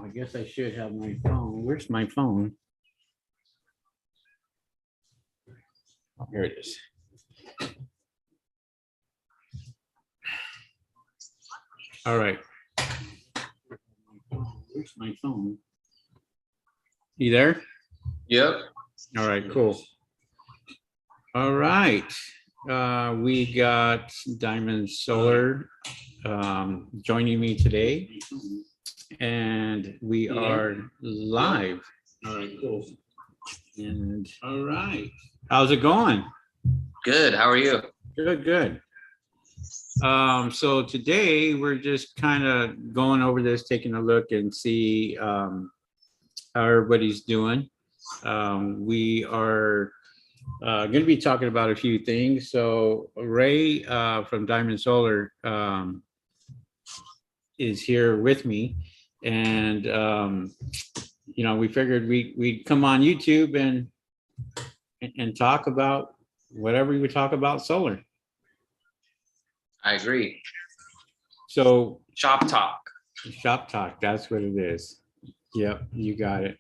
I guess I should have my phone. Where's my phone? Oh, here it is. All right. Where's my phone? You there? Yep. All right, cool. All right. We got Diamond Solar joining me today, and we are live. All right, cool. And all right. How's it going? Good. How are you? Good, good. So today we're just kind of going over this, taking a look and see how everybody's doing. We are going to be talking about a few things. So Ray from Diamond Solar is here with me, and we figured we'd come on YouTube and talk about whatever we would talk about solar. I agree. So Shop talk. Shop talk, that's what it is. Yep, you got it.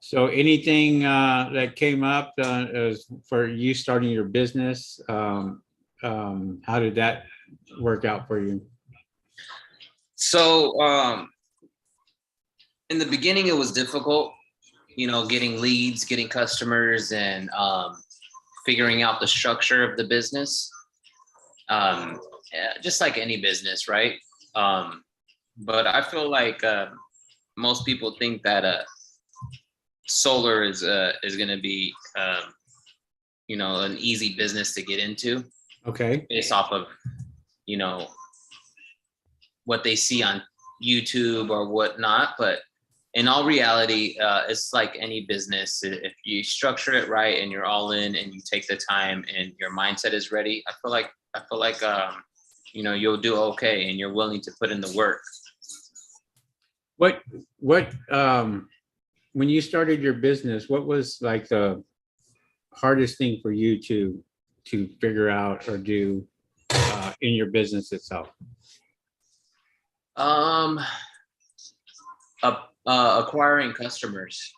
So anything that came up as for you starting your business, how did that work out for you? So in the beginning, it was difficult, getting leads, getting customers, and figuring out the structure of the business. Just like any business, right? But I feel like most people think that solar is going to be an easy business to get into. Okay. Based off of what they see on YouTube or whatnot, but in all reality, it's like any business. If you structure it right and you're all in and you take the time and your mindset is ready, I feel like you'll do okay and you're willing to put in the work. What when you started your business, what was like the hardest thing for you to figure out or do in your business itself? Acquiring customers.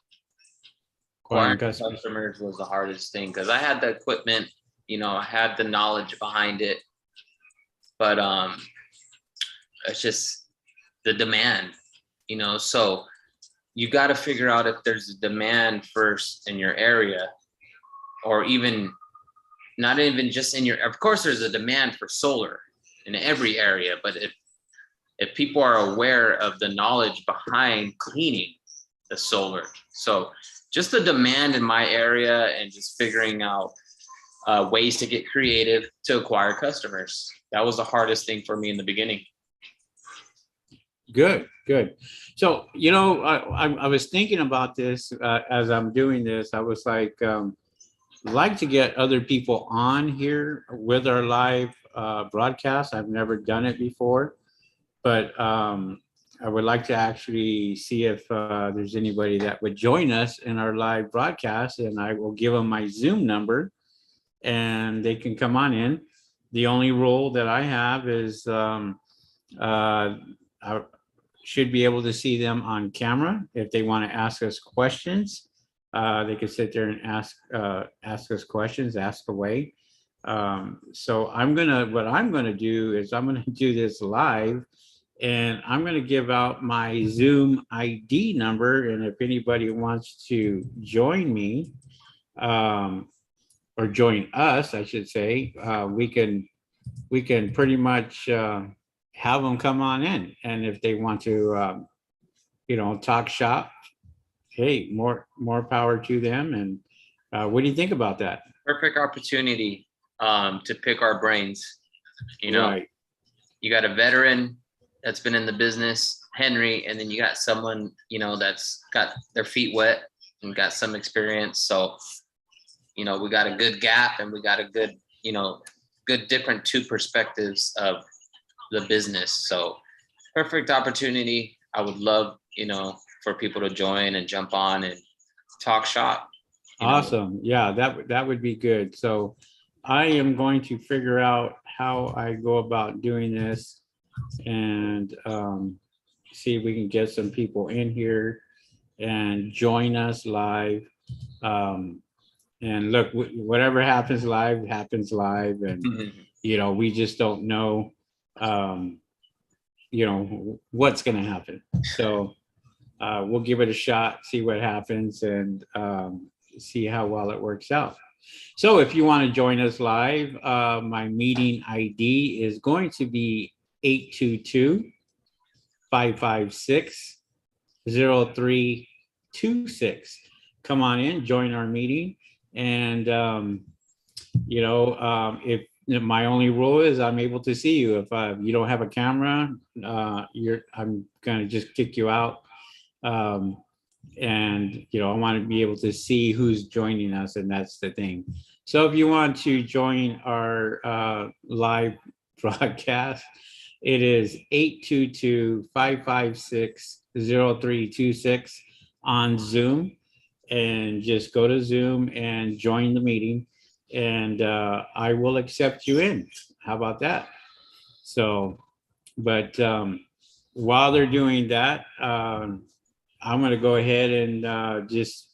Acquiring customers was the hardest thing because I had the equipment, I had the knowledge behind it, but it's just the demand, so you got to figure out if there's a demand first in your area, or even not even just in your, of course there's a demand for solar in every area, but if people are aware of the knowledge behind cleaning the solar. So just the demand in my area and just figuring out ways to get creative to acquire customers. That was the hardest thing for me in the beginning. Good. So, I was thinking about this as I'm doing this. I was like to get other people on here with our live broadcast. I've never done it before, but I would like to actually see if there's anybody that would join us in our live broadcast, and I will give them my Zoom number and they can come on in. The only rule that I have is I should be able to see them on camera. If they want to ask us questions, they can sit there and ask us questions, ask away. So what I'm gonna do is I'm gonna do this live, and I'm gonna give out my Zoom ID number, and if anybody wants to join me, or join us, I should say, we can pretty much have them come on in, and if they want to, talk shop, hey, more power to them. And what do you think about that? Perfect opportunity to pick our brains. Right. You got a veteran that's been in the business, Henry, and then you got someone that's got their feet wet and got some experience. So we got a good gap, and we got a good good different two perspectives of the business. So perfect opportunity. I would love for people to join and jump on and talk shop. Awesome. Yeah, that would be good. So I am going to figure out how I go about doing this, and see if we can get some people in here and join us live. Um, and look, whatever happens live happens live, and we just don't know, um, what's going to happen. So we'll give it a shot, see what happens, and see how well it works out. So if you want to join us live, my meeting ID is going to be 822-556-0326. Come on in, join our meeting. And, if my only rule is I'm able to see you. If you don't have a camera, I'm going to just kick you out. And I want to be able to see who's joining us, and that's the thing. So if you want to join our live broadcast, it is 822-556-0326 on Zoom, and just go to Zoom and join the meeting, and I will accept you in. How about that? So, but while they're doing that, I'm going to go ahead and just,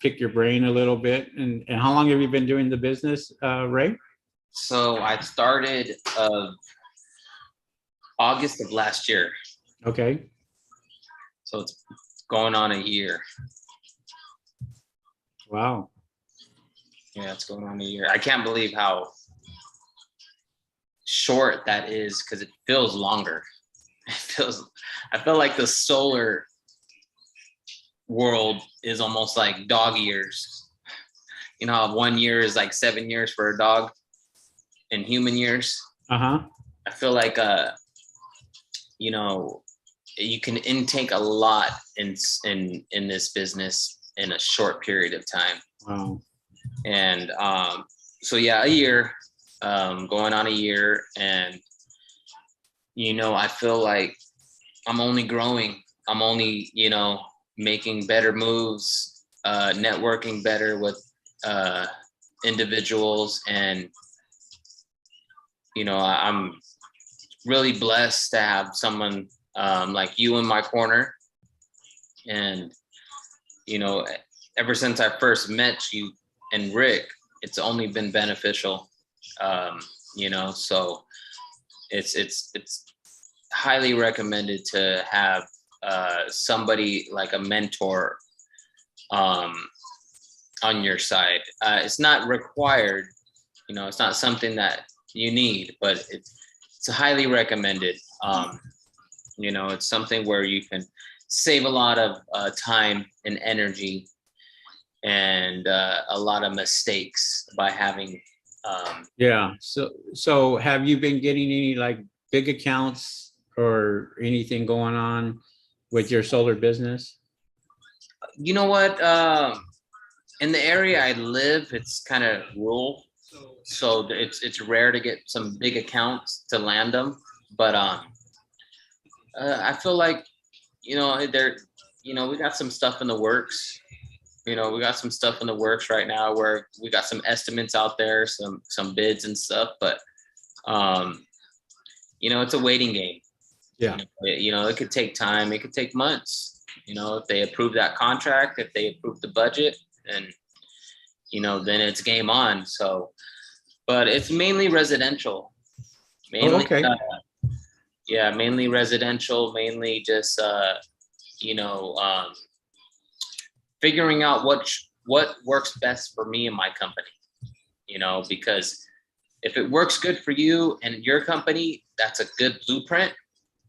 pick your brain a little bit. And how long have you been doing the business, Ray? So I started August of last year. Okay. So it's going on a year. Wow. Yeah, it's going on a year. I can't believe how short that is, because it feels longer. I feel like the solar world is almost like dog years. You know how 1 year is like 7 years for a dog in human years? Uh-huh. I feel like you can intake a lot in this business in a short period of time. Wow. And so yeah, a year, going on a year, and I feel like I'm only growing. I'm only, making better moves, networking better with individuals, and I'm really blessed to have someone like you in my corner. And ever since I first met you and Rick, it's only been beneficial. So it's highly recommended to have somebody like a mentor on your side. It's not required, it's not something that you need, but it's highly recommended. It's something where you can save a lot of time and energy, and a lot of mistakes by having. Yeah. So have you been getting any like big accounts or anything going on with your solar business? You know what? In the area I live, it's kind of rural, so it's rare to get some big accounts to land them. But I feel like we got some stuff in the works. We got some stuff in the works right now where we got some estimates out there, some bids and stuff. But it's a waiting game. Yeah. It could take time. It could take months. If they approve that contract, if they approve the budget, and then it's game on. So, but it's mainly residential. Mainly, okay. Mainly residential. Mainly just figuring out what works best for me and my company. Because if it works good for you and your company, that's a good blueprint.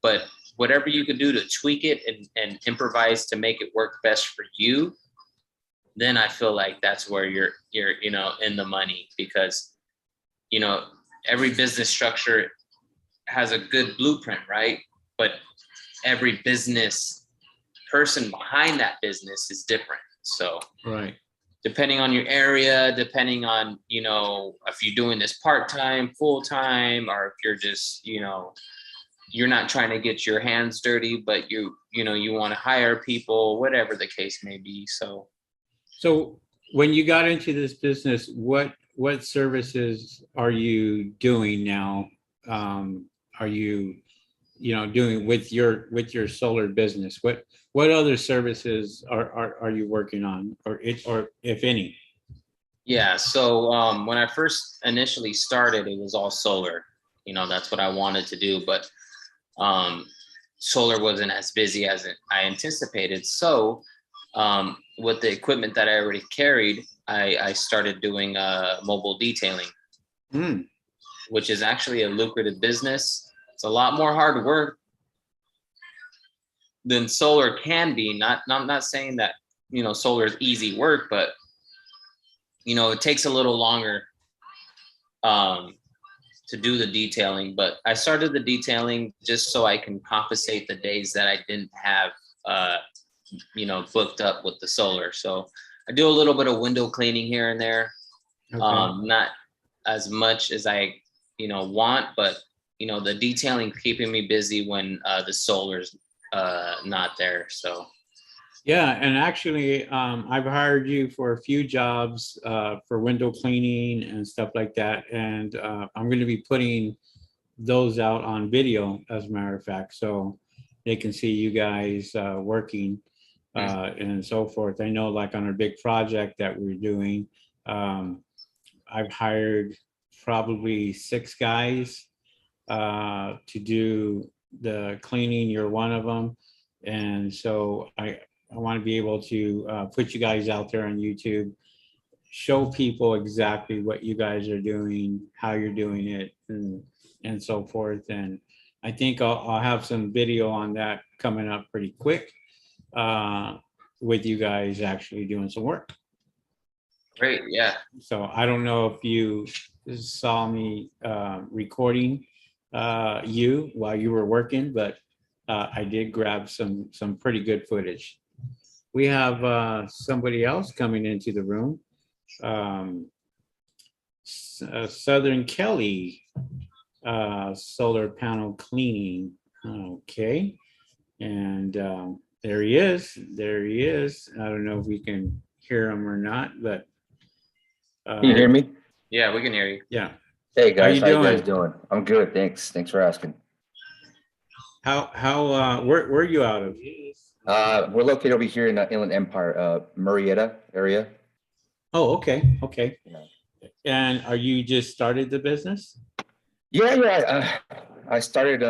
But whatever you can do to tweak it and improvise to make it work best for you, then I feel like that's where you're in the money. Because every business structure has a good blueprint, right? But every business person behind that business is different. So right, depending on your area, depending on if you're doing this part-time, full-time, or if you're just you're not trying to get your hands dirty, but you want to hire people, whatever the case may be. So when you got into this business, what services are you doing now? Are you doing with your solar business? What other services are you working on, or if any? Yeah. So when I first initially started, it was all solar. That's what I wanted to do, but um, solar wasn't as busy as I anticipated. So with the equipment that I already carried, I started doing mobile detailing, Mm, which is actually a lucrative business. It's a lot more hard work than solar can be. I'm not saying that solar is easy work, but it takes a little longer um, to do the detailing. But I started the detailing just so I can compensate the days that I didn't have booked up with the solar. So I do a little bit of window cleaning here and there. okay. Not as much as I want, but the detailing keeping me busy when the solar's not there. So Yeah, and actually, I've hired you for a few jobs for window cleaning and stuff like that, and I'm going to be putting those out on video, as a matter of fact, so they can see you guys working and so forth. I know, like on our big project that we're doing, um, I've hired probably 6 guys to do the cleaning. You're one of them, and so I want to be able to put you guys out there on YouTube, show people exactly what you guys are doing, how you're doing it, and so forth. And I think I'll have some video on that coming up pretty quick uh, with you guys actually doing some work. great, yeah. So I don't know if you saw me recording you while you were working, but I did grab some pretty good footage. We have somebody else coming into the room. Um, Southern Kelly, solar panel cleaning. Okay. And there he is. There he is. I don't know if we can hear him or not, but Can you hear me? Yeah, we can hear you. yeah. Hey How guys, you how you guys doing? doing? I'm good, thanks. Thanks for asking. Where are you out of? We're located over here in the Inland Empire, Murrieta area. Oh, okay. Okay. Yeah, And are you just started the business? yeah. I started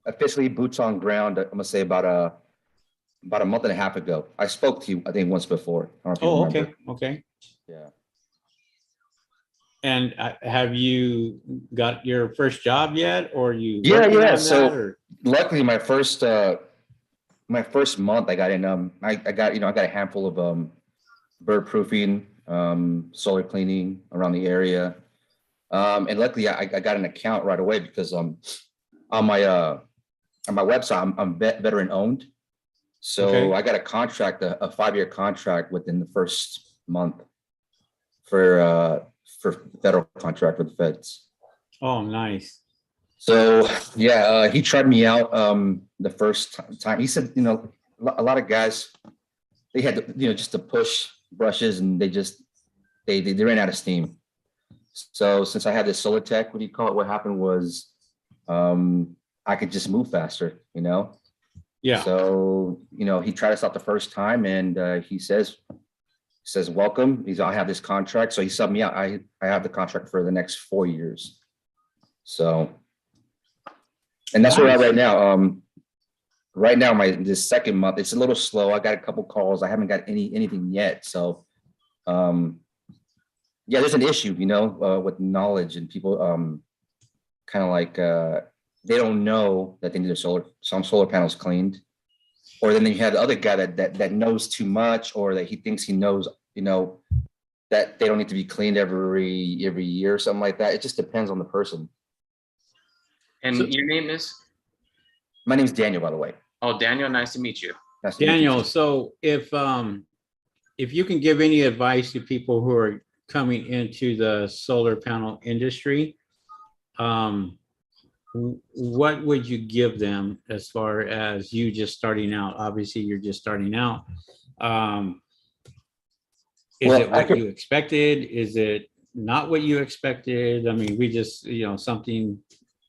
officially boots on ground. I'm gonna say about a month and a half ago. I spoke to you, I think, once before. I don't know if you Oh, remember. okay. Okay. Yeah. And have you got your first job yet, or are you Yeah, working yeah. on that? So Or luckily, my first month, I got in. I got I got a handful of bird proofing, solar cleaning around the area. And luckily, I got an account right away because on my website, I'm veteran owned, so okay. I got a contract, a 5-year contract within the first month for federal contract with the feds. Oh, nice. So yeah, he tried me out the first time. He said, a lot of guys, they had to, just to push brushes, and they ran out of steam. So since I had this solar tech, what do you call it? What happened was I could just move faster, Yeah. So, he tried us out the first time, and he says, welcome. I have this contract. So he subbed me out. I have the contract for the next 4 years. So, and that's where we're at Nice. right now. Right now, this second month, it's a little slow. I got a couple calls. I haven't got anything yet. So, yeah, there's an issue, with knowledge, and people kind of like they don't know that they need some solar panels cleaned, or then you have the other guy that knows too much, or that he thinks he knows, that they don't need to be cleaned every year or something like that. It just depends on the person. And So, your name is? My name is Daniel, by the way. Oh, Daniel, nice to meet you. Nice to meet you Daniel, too. so if you can give any advice to people who are coming into the solar panel industry, what would you give them as far as you just starting out? Obviously, you're just starting out. Is Well, it what you expected? Is it not what you expected? I mean, we just, something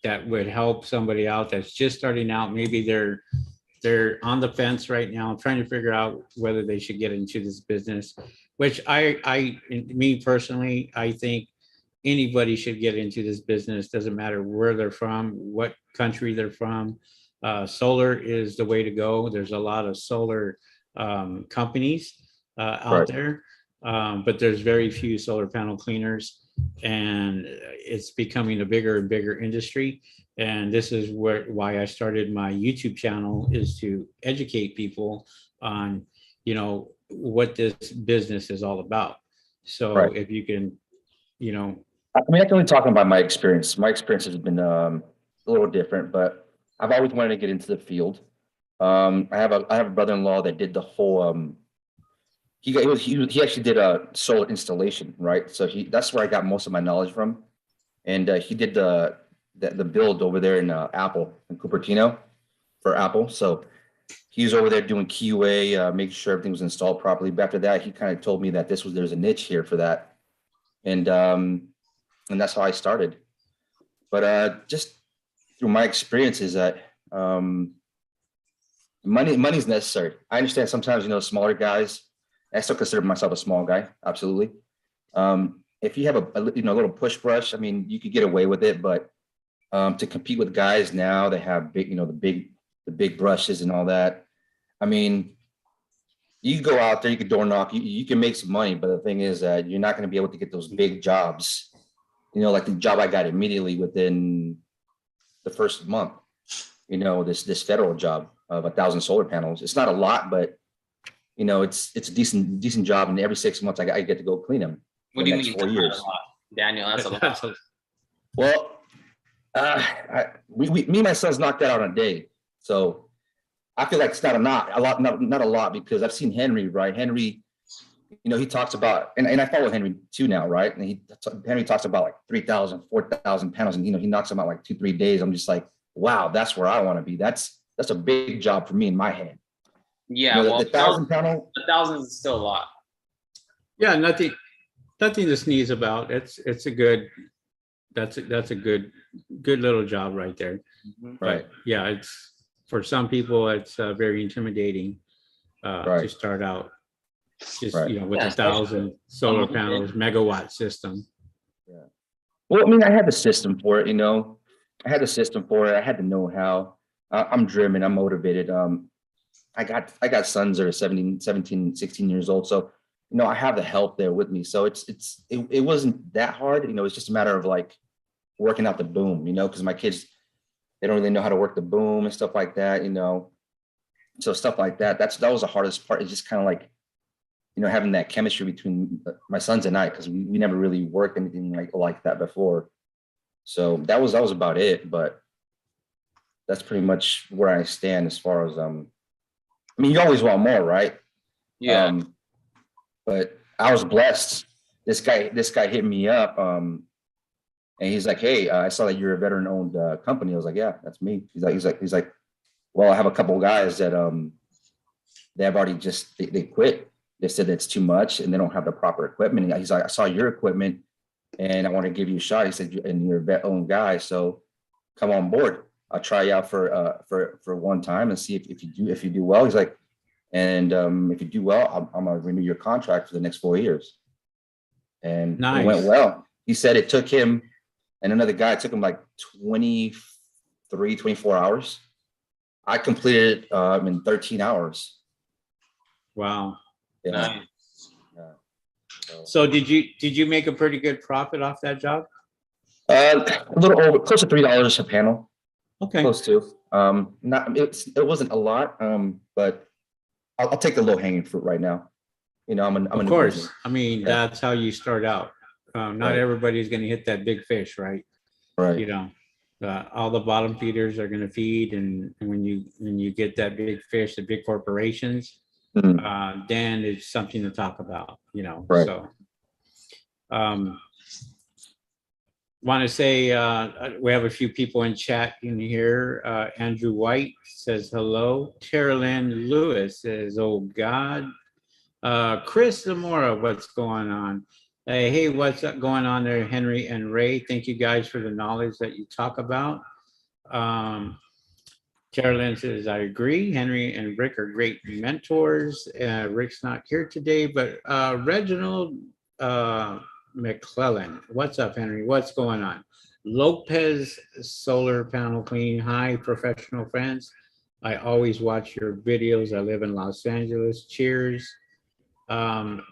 that would help somebody out that's just starting out. Maybe they're on the fence right now, trying to figure out whether they should get into this business, which me personally, I think anybody should get into this business. Doesn't matter where they're from, what country they're from. Solar is the way to go. There's a lot of solar companies out Right. there, but there's very few solar panel cleaners, and it's becoming a bigger and bigger industry. And this is why I started my YouTube channel, is to educate people on, what this business is all about. So Right. if you can, I mean, I can only talk about my experience. My experience has been a little different, but I've always wanted to get into the field. I have a brother-in-law that did the whole. He actually did a solar installation, right? So that's where I got most of my knowledge from, and he did the build over there in Apple in Cupertino for Apple. So he was over there doing QA, making sure everything was installed properly. But after that, he kind of told me that there's a niche here for that, and that's how I started. But just through my experiences, that money's necessary. I understand sometimes, smaller guys. I still consider myself a small guy, absolutely. If you have a little push brush, I mean, you could get away with it, but to compete with guys now that have big, the big brushes and all that. I mean, you go out there, you can door knock, you can make some money, but the thing is that you're not going to be able to get those big jobs. Like the job I got immediately within the first month. This federal job of 1,000 solar panels. It's not a lot, but it's a decent job, and every 6 months I get to go clean them. What do you mean 4 years, Daniel? That's a lot. Well, me and my sons knocked that out in a day, so I feel like it's not a lot, because I've seen Henry, right? Henry, he talks about, and I follow Henry too now, right? And Henry talks about like 3,000, 4,000 panels, and he knocks them out like 2-3 days. I'm just like, wow, that's where I want to be. That's a big job for me in my head. Yeah, the 1,000 panel. 1,000 is still a lot. Yeah, nothing to sneeze about. That's a good little job right there. Right. But yeah, it's, for some people, it's very intimidating to start out. Just with 1,000 solar panels, megawatt system. Yeah. Well, I mean, I had the system for it. I had the system for it. I had the know-how. I'm driven. I'm motivated. I got sons that are 17, 16 years old. So, I have the help there with me. So it wasn't that hard. It's just a matter of like working out the boom, because my kids, they don't really know how to work the boom and stuff like that, So stuff like that. That was the hardest part. It's just kind of like, having that chemistry between my sons and I, because we never really worked anything like that before. So that was about it. But that's pretty much where I stand as far as I mean, you always want more, right? Yeah. But I was blessed. This guy hit me up, and he's like, "Hey, I saw that you're a veteran-owned company." I was like, "Yeah, that's me." He's like, "Well, I have a couple of guys that they have already they quit. They said it's too much and they don't have the proper equipment." And he's like, "I saw your equipment, and I want to give you a shot." He said, "And you're a vet-owned guy, so come on board. I'll try you out for one time and see if you do well." He's like, "And if you do well, I'm gonna renew your contract for the next 4 years." And Nice. It went well. He said it took him and another guy, it took him like 24 hours. I completed it in 13 hours. Wow. Yeah. Nice. Yeah. So did you make a pretty good profit off that job? A little over, close to $3 a panel. Okay. Close to. It wasn't a lot, but I'll take the low hanging fruit right now. I'm Of course. I mean, that's how you start out. Not everybody's going to hit that big fish, right? Right. All the bottom feeders are going to feed, and when you get that big fish, the big corporations, then it's something to talk about. Right. So, want to say we have a few people in chat in here. Andrew White says hello. Carolyn Lewis says, "Oh God." Chris Zamora, what's going on? Hey, what's up going on there, Henry and Ray? Thank you guys for the knowledge that you talk about. Um, Carolyn says, I agree. Henry and Rick are great mentors. Rick's not here today, but Reginald McClellan. What's up, Henry? What's going on? Lopez Solar Panel Cleaning. Hi, professional friends. I always watch your videos. I live in Los Angeles. Cheers.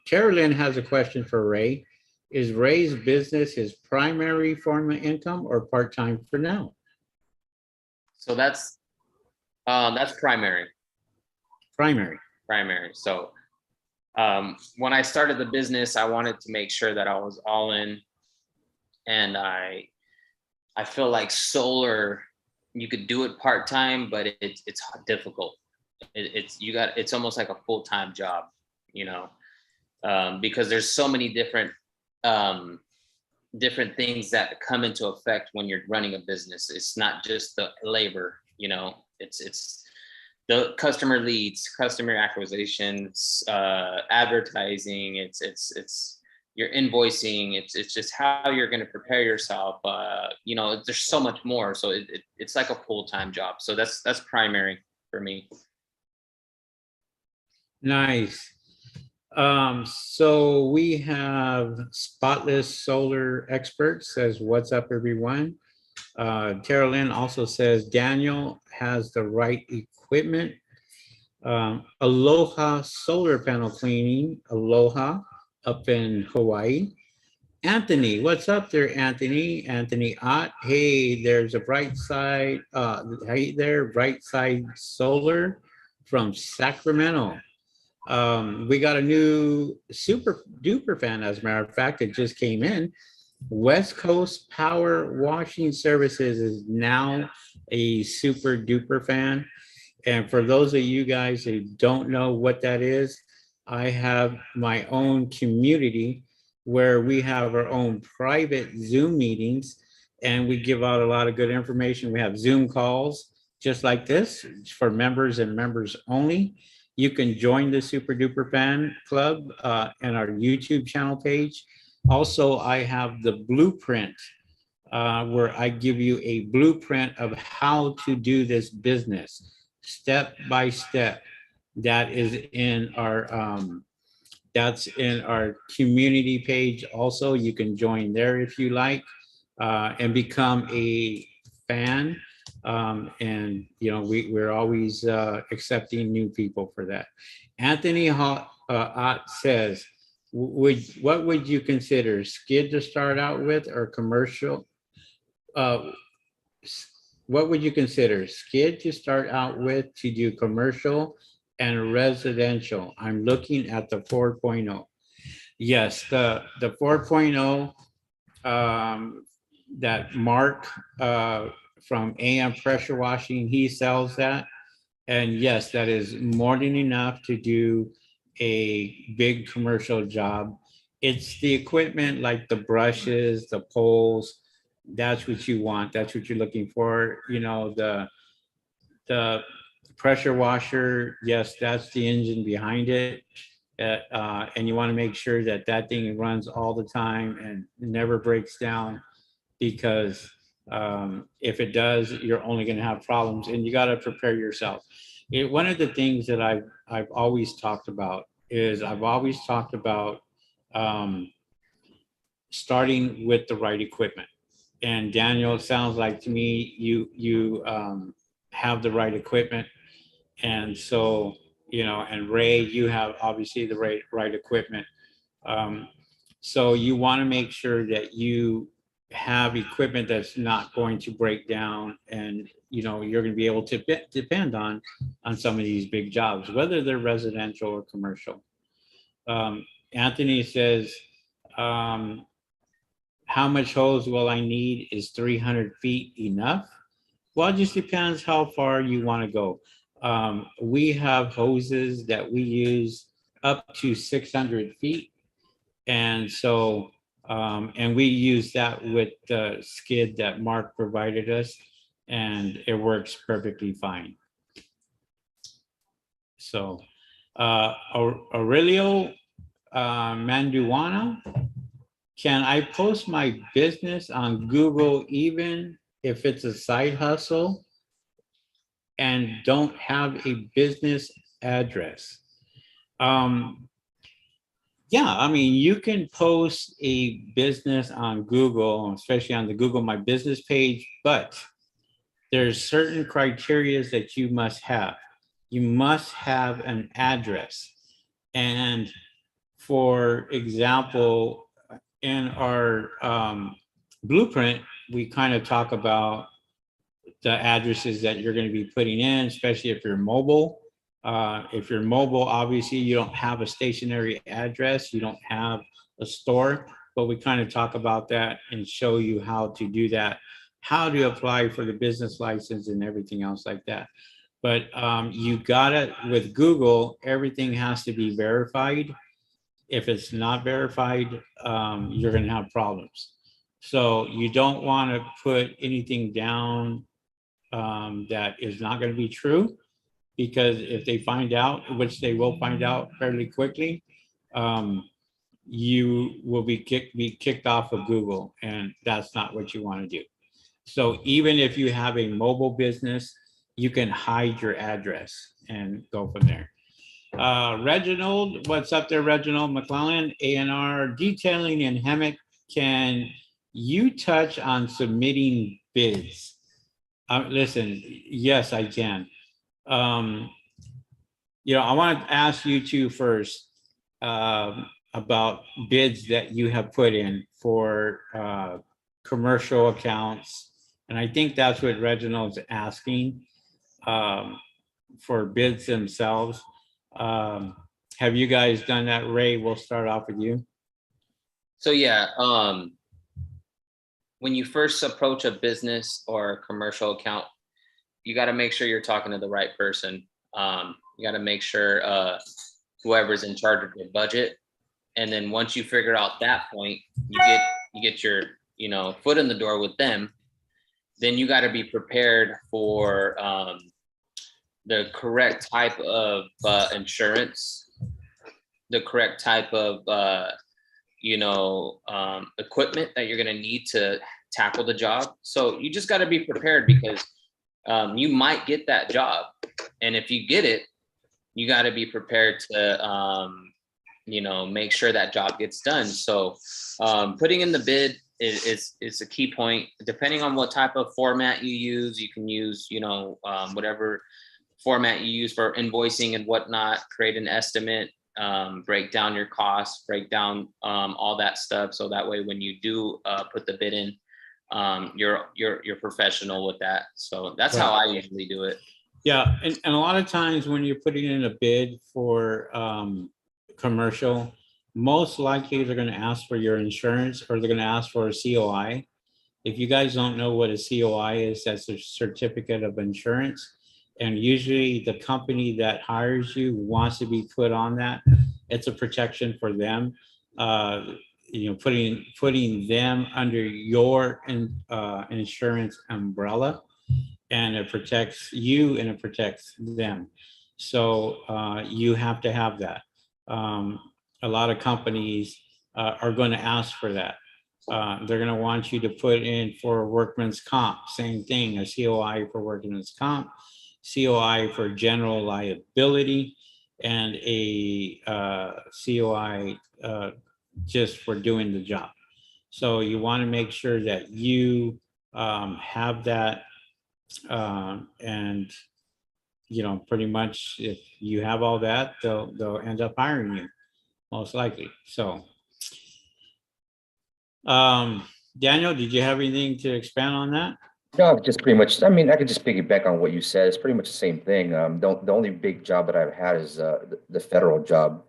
Carolyn has a question for Ray. Is Ray's business his primary form of income or part-time for now? So that's primary. Primary. So when I started the business, I wanted to make sure that I was all in, and I feel like solar, you could do it part-time, but it's difficult. It's almost like a full-time job, you know, because there's so many different things that come into effect when you're running a business. It's not just the labor, you know, it's the customer leads, customer acquisitions, advertising, it's your invoicing, it's just how you're going to prepare yourself. You know, there's so much more. So it's like a full-time job. So that's primary for me. Nice. So we have Spotless Solar Expert says, what's up, everyone? Carolyn also says, Daniel has the right equipment. Aloha Solar Panel Cleaning, Aloha, up in Hawaii. Anthony, what's up there, Anthony? Anthony Ott, hey, there's a bright side. Hey there, Bright Side Solar from Sacramento. We got a new super duper fan, as a matter of fact, it just came in. West Coast Power Washing Services is now a super duper fan. And for those of you guys who don't know what that is, I have my own community where we have our own private Zoom meetings and we give out a lot of good information. We have Zoom calls just like this for members and members only. You can join the Super Duper Fan Club and our YouTube channel page. Also, I have the blueprint where I give you a blueprint of how to do this business step by step. That is in our that's in our community page. Also, you can join there if you like and become a fan. And you know, we're always accepting new people for that. Anthony Ott says, what would you consider, skid to start out with or commercial? What would you consider, skid to start out with, to do commercial and residential? I'm looking at the 4.0. Yes, the 4.0 that Mark from AM Pressure Washing, he sells that. And yes, that is more than enough to do a big commercial job. It's the equipment like the brushes, the poles, that's what you want. That's what you're looking for. You know, the pressure washer, yes, that's the engine behind it. And you want to make sure that that thing runs all the time and never breaks down, because if it does, you're only going to have problems, and you got to prepare yourself. One of the things that I've always talked about is starting with the right equipment. And Daniel, it sounds like to me you have the right equipment, and so you know, and Ray, you have obviously the right equipment. Um, so you want to make sure that you have equipment that's not going to break down, and you know, you're going to be able to depend on some of these big jobs, whether they're residential or commercial. Anthony says, how much hose will I need? Is 300 feet enough? Well, it just depends how far you want to go. We have hoses that we use up to 600 feet. And so, and we use that with the skid that Mark provided us, and it works perfectly fine. So, Aurelio Manduana, can I post my business on Google even if it's a side hustle and don't have a business address? Um, yeah, I mean, you can post a business on Google, especially on the Google My Business page, but there's certain criteria that you must have. You must have an address. And for example, in our blueprint, we kind of talk about the addresses that you're going to be putting in, especially if you're mobile. If you're mobile, obviously you don't have a stationary address, you don't have a store, but we kind of talk about that and show you how to do that, how to apply for the business license and everything else like that. But you got it with Google, everything has to be verified. If it's not verified, you're going to have problems. So you don't want to put anything down that is not going to be true, because if they find out, which they will find out fairly quickly, you will be kicked off of Google, and that's not what you want to do. So even if you have a mobile business, you can hide your address and go from there. Reginald, what's up there, Reginald McClellan, A&R Detailing in Hammock. Can you touch on submitting bids? Listen, yes, I can. I want to ask you two first about bids that you have put in for commercial accounts. And I think that's what Reginald's asking, for bids themselves. Have you guys done that? Ray, we'll start off with you. So yeah, when you first approach a business or a commercial account, you got to make sure you're talking to the right person. You got to make sure whoever's in charge of your budget, and then once you figure out that point, you get your foot in the door with them. Then you got to be prepared for the correct type of insurance, the correct type of equipment that you're going to need to tackle the job. So you just got to be prepared, because you might get that job, and if you get it, you got to be prepared to make sure that job gets done. So putting in the bid is a key point. Depending on what type of format you use, you can use whatever format you use for invoicing and whatnot. Create an estimate, break down your costs, break down all that stuff, so that way when you do put the bid in, you're professional with that. So that's how I usually do it. Yeah, and a lot of times when you're putting in a bid for commercial, most likely they're going to ask for your insurance, or they're going to ask for a COI. If you guys don't know what a COI is, that's a certificate of insurance. And usually the company that hires you wants to be put on that. It's a protection for them. Putting them under your insurance umbrella, and it protects you and it protects them. So you have to have that. A lot of companies are going to ask for that. They're going to want you to put in for workman's comp, same thing, a COI for workman's comp, COI for general liability, and a COI just for doing the job. So you want to make sure that you have that, and pretty much if you have all that, they'll end up hiring you, most likely. So Daniel, did you have anything to expand on that? No, just pretty much. I mean, I could just piggyback on what you said. It's pretty much the same thing. The only big job that I've had is the federal job,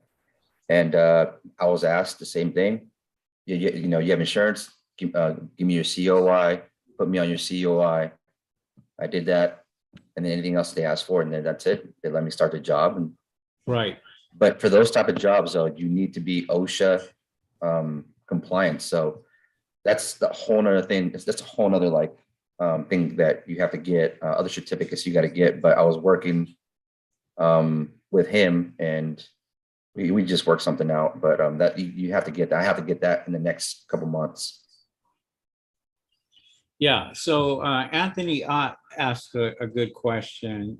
and I was asked the same thing. You have insurance. Give me your COI. Put me on your COI. I did that, and then anything else they asked for, and then that's it. They let me start the job. And right. But for those type of jobs, though, you need to be OSHA compliant. So that's the whole other thing. That's a whole other thing that you have to get, other certificates you got to get. But I was working with him, and we just work something out, but that you have to get that. I have to get that in the next couple months. Yeah. So Anthony asked a good question.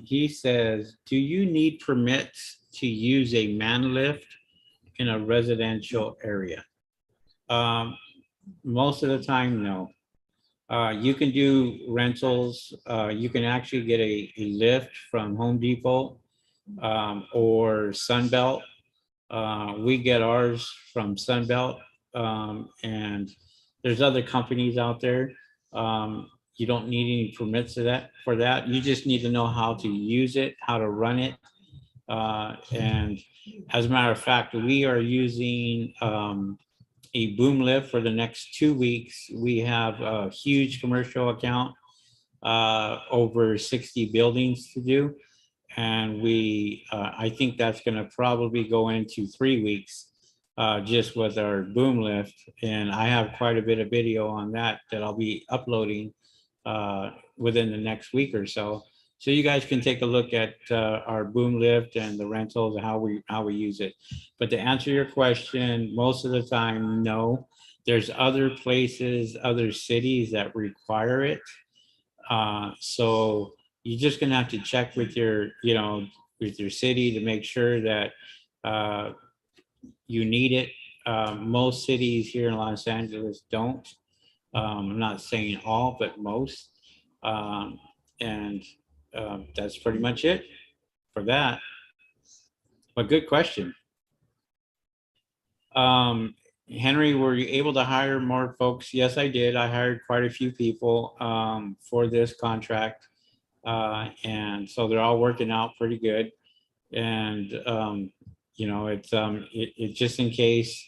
He says, "Do you need permits to use a man lift in a residential area?" Um, Most of the time, no. You can do rentals. You can actually get a lift from Home Depot or Sunbelt. We get ours from Sunbelt, and there's other companies out there. You don't need any permits for that. You just need to know how to use it, how to run it. And as a matter of fact, we are using a boom lift for the next 2 weeks. We have a huge commercial account, over 60 buildings to do. And I think that's going to probably go into 3 weeks, just with our boom lift. And I have quite a bit of video on that I'll be uploading within the next week or so. So you guys can take a look at our boom lift and the rentals and how we use it. But to answer your question, most of the time, no. There's other places, other cities that require it. So you're just gonna have to check with with your city to make sure that you need it. Most cities here in Los Angeles don't. I'm not saying all, but most. And that's pretty much it for that. But good question. Henry, were you able to hire more folks? Yes, I did. I hired quite a few people for this contract. And so they're all working out pretty good. And, it's just in case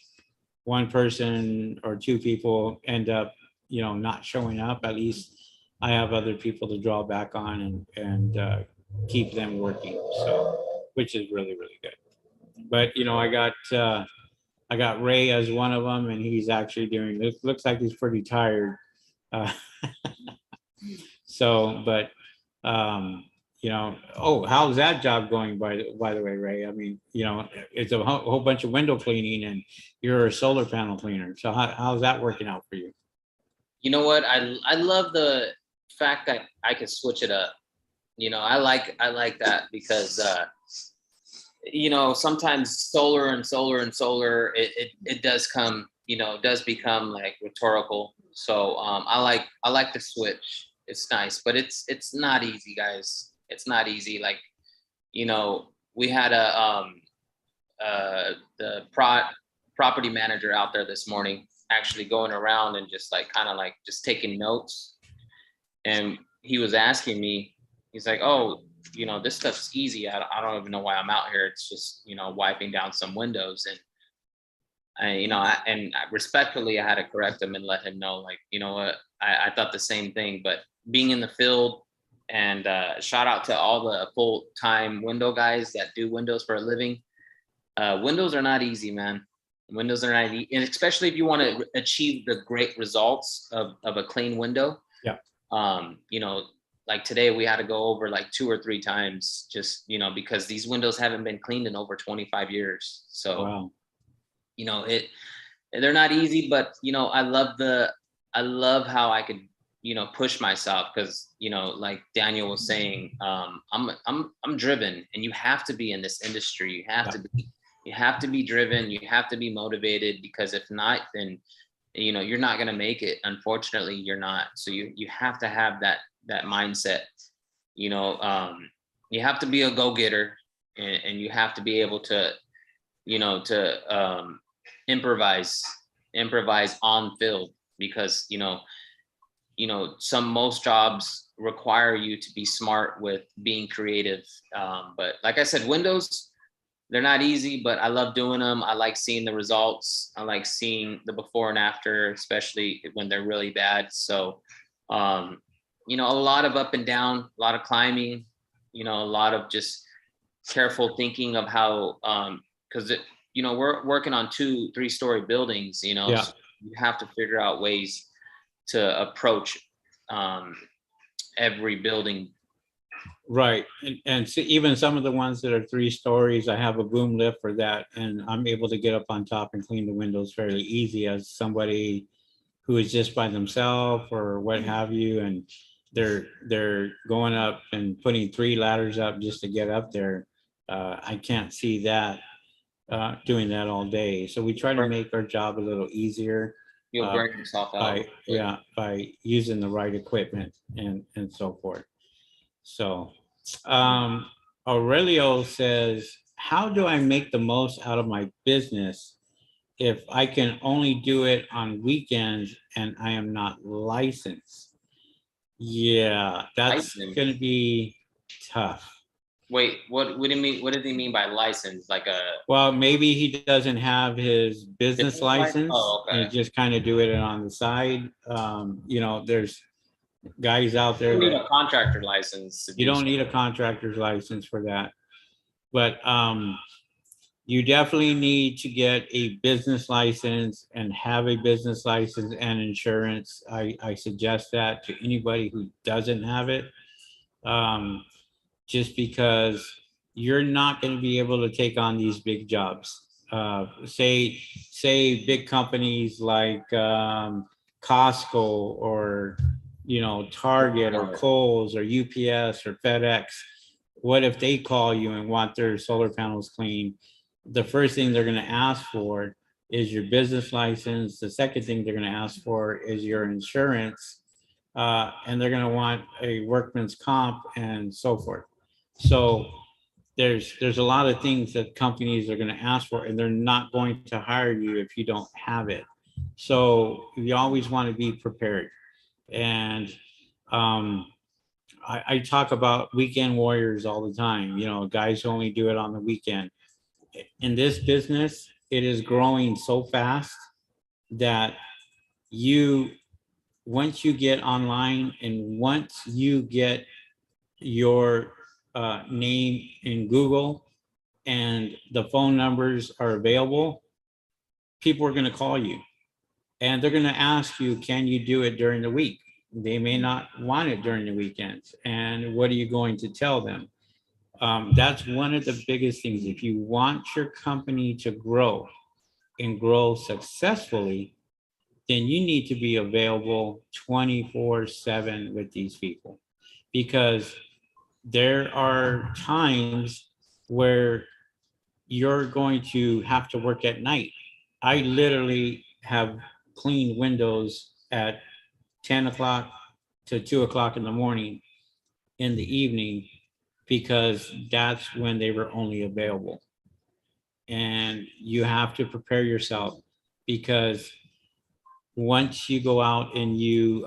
one person or two people end up, not showing up, at least I have other people to draw back on and keep them working. So, which is really, really good. But, I got Ray as one of them, and he's actually doing this. Looks like he's pretty tired. Uh, so, but how's that job going? By the way, Ray. I mean, it's a whole bunch of window cleaning, and you're a solar panel cleaner. So how's that working out for you? You know what? I love the fact that I can switch it up. I like that because sometimes solar and solar and solar, it does does become like rhetorical. So I like the switch. It's nice, but it's not easy, guys. It's not easy. Like, we had the property manager out there this morning, actually going around and just like kind of like just taking notes. And he was asking me, he's like, "Oh, this stuff's easy. I don't even know why I'm out here. It's just, wiping down some windows." And respectfully, I had to correct him and let him know, like, you know what, I thought the same thing. But being in the field, and shout out to all the full-time window guys that do windows for a living. Windows are not easy, man. Windows are not easy, and especially if you want to achieve the great results of a clean window. Yeah. Like today we had to go over like 2 or 3 times, just, because these windows haven't been cleaned in over 25 years. So, wow. They're not easy, but, I love how I could, push myself, because, like Daniel was saying, I'm driven, and you have to be in this industry. You have to be driven. You have to be motivated, because if not, then, you're not going to make it. Unfortunately, you're not. So you have to have that mindset. You have to be a go-getter, and you have to be able to, improvise on field, because, most jobs require you to be smart with being creative. But like I said, windows, they're not easy, but I love doing them. I like seeing the results. I like seeing the before and after, especially when they're really bad. So, a lot of up and down, a lot of climbing, a lot of just careful thinking of how, because we're working on 2-3 story buildings, Yeah. So you have to figure out ways to approach every building Right. And so even some of the ones that are 3 stories, I have a boom lift for that. And I'm able to get up on top and clean the windows fairly easy as somebody who is just by themselves or what have you. And they're going up and putting 3 ladders up just to get up there. I can't see that doing that all day. So we try to make our job a little easier You'll burn yourself out. by using the right equipment and so forth. So Aurelio says, how do I make the most out of my business if I can only do it on weekends and I am not licensed? Yeah, that's Licensed. going to be tough. Wait, what do you mean? What does he mean by license? Like a Well, maybe he doesn't have his business business license? license Oh, okay. and just kind of do it on the side. There's guys out You there don't need that a contractor license. To you do don't need a contractor's license for that. But you definitely need to get a business license and have a business license and insurance. I suggest that to anybody who doesn't have it. Just because you're not going to be able to take on these big jobs. Say big companies like Costco or Target or Kohl's or UPS or FedEx. What if they call you and want their solar panels cleaned? The first thing they're going to ask for is your business license. The second thing they're going to ask for is your insurance, and they're going to want a workman's comp and so forth. So there's a lot of things that companies are going to ask for, and they're not going to hire you if you don't have it. So you always want to be prepared. And I talk about weekend warriors all the time. Guys who only do it on the weekend. In this business, it is growing so fast that once you get online and once you get your name in Google and the phone numbers are available, people are going to call you and they're going to ask you, can you do it during the week? They may not want it during the weekends. And what are you going to tell them? That's one of the biggest things. If you want your company to grow and grow successfully, then you need to be available 24/7 with these people, because there are times where you're going to have to work at night. I literally have cleaned windows at 10 o'clock to 2 o'clock in the morning in the evening, because that's when they were only available. And you have to prepare yourself, because once you go out and you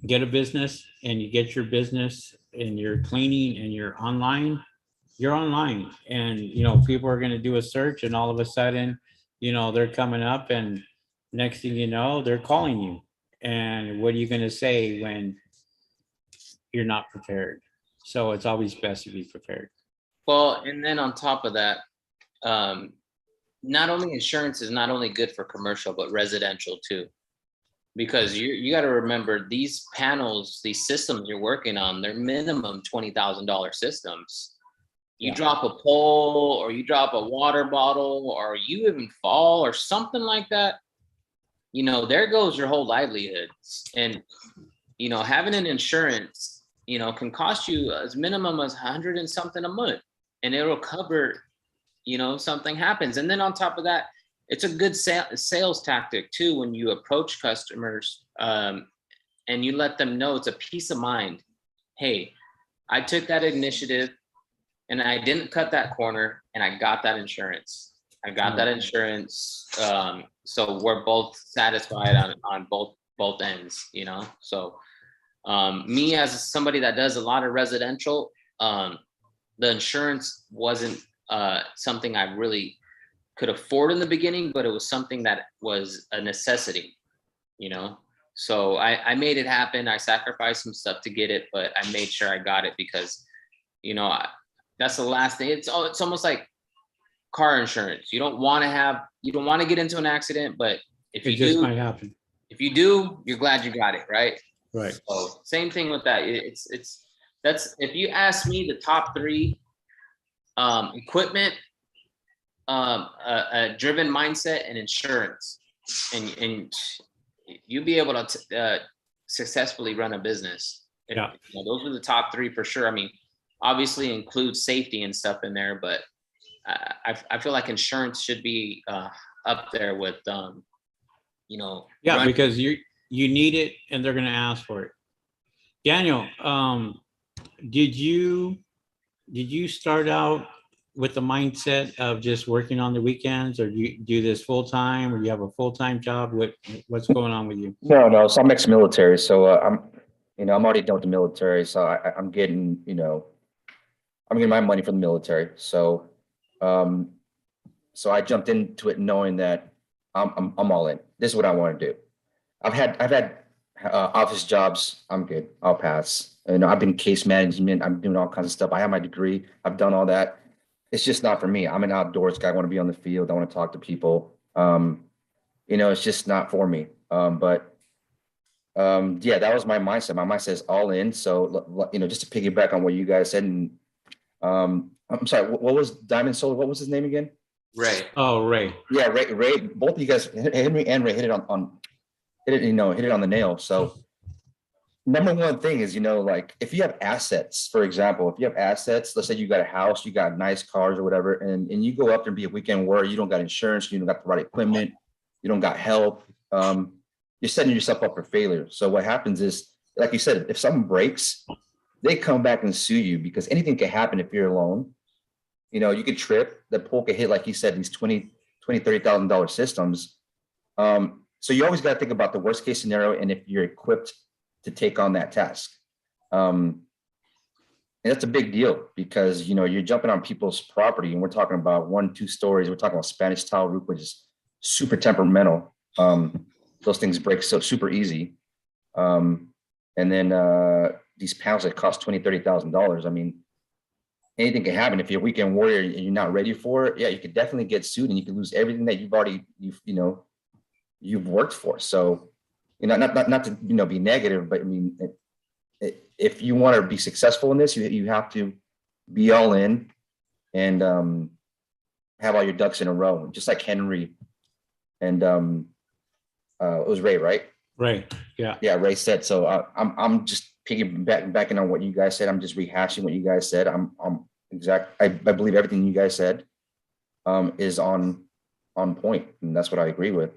get a business and you get your business and you're cleaning and you're online, and people are going to do a search, and all of a sudden they're coming up, and next thing you know, they're calling you. And what are you going to say when you're not prepared? So it's always best to be prepared. Well, and then on top of that, not only insurance is not only good for commercial, but residential too. Because you got to remember, these panels, these systems you're working on, they're minimum $20,000 systems. You drop a pole, or you drop a water bottle, or you even fall or something like that, there goes your whole livelihood. And having an insurance can cost you as minimum as 100 and something a month, and it'll cover something happens. And then on top of that, it's a good sales tactic too, when you approach customers and you let them know, it's a peace of mind. Hey, I took that initiative and I didn't cut that corner, and I got that insurance. So we're both satisfied on both ends, So me, as somebody that does a lot of residential, the insurance wasn't something I really could afford in the beginning, but it was something that was a necessity, So I made it happen. I sacrificed some stuff to get it, but I made sure I got it, because that's the last thing. It's almost like car insurance. You don't want to get into an accident, but if you do, might happen. If you do, you're glad you got it, right? Right. So same thing with that. That's, if you ask me, the top three, equipment, a driven mindset, and insurance, and you'll be able to successfully run a business. And, Yeah. you know, those are the top three for sure. I mean, obviously include safety and stuff in there, but I feel like insurance should be up there with, you know. Yeah, because you need it and they're going to ask for it. Daniel, did you start out with the mindset of just working on the weekends, or do you do this full time, or you have a full-time job? What's going on with you? No. So I'm ex-military. So I'm already done with the military. So I'm getting, I'm getting my money from the military. So, so I jumped into it knowing that I'm all in. This is what I want to do. I've had office jobs. I'm good. I'll pass. I've been case management. I'm doing all kinds of stuff. I have my degree. I've done all that. It's just not for me. I'm an outdoors guy. I want to be on the field. I want to talk to people. It's just not for me. Yeah, that was my mindset. My mindset is all in. So, just to piggyback on what you guys said, and I'm sorry, what was Diamond Solar? What was his name again? Ray. Oh, Ray. Yeah, Ray. Both of you guys, Henry and Ray, hit it hit it on the nail. So, number one thing is, like if you have assets, for example, if you have assets, let's say you got a house, you got nice cars or whatever, and you go up there and be a weekend warrior, you don't got insurance, you don't got the right equipment, you don't got help. You're setting yourself up for failure. So what happens is, like you said, if something breaks, they come back and sue you because anything can happen if you're alone. You could trip, the pole could hit, like you said, these $30,000 systems. So you always got to think about the worst case scenario and if you're equipped to take on that task. And that's a big deal because, you're jumping on people's property and we're talking about 1-2 stories. We're talking about Spanish tile roof, which is super temperamental. Those things break so super easy. And then these panels that cost $20,000-$30,000. I mean, anything can happen. If you're a weekend warrior and you're not ready for it, yeah, you could definitely get sued and you could lose everything that you've worked for. So, not to be negative, but I mean, if you want to be successful in this, you have to be all in and have all your ducks in a row, just like Henry and it was Ray, right? Right. Yeah. Yeah, Ray said. So I'm just piggybacking on what you guys said. I'm just rehashing what you guys said. I believe everything you guys said is on point, and that's what I agree with.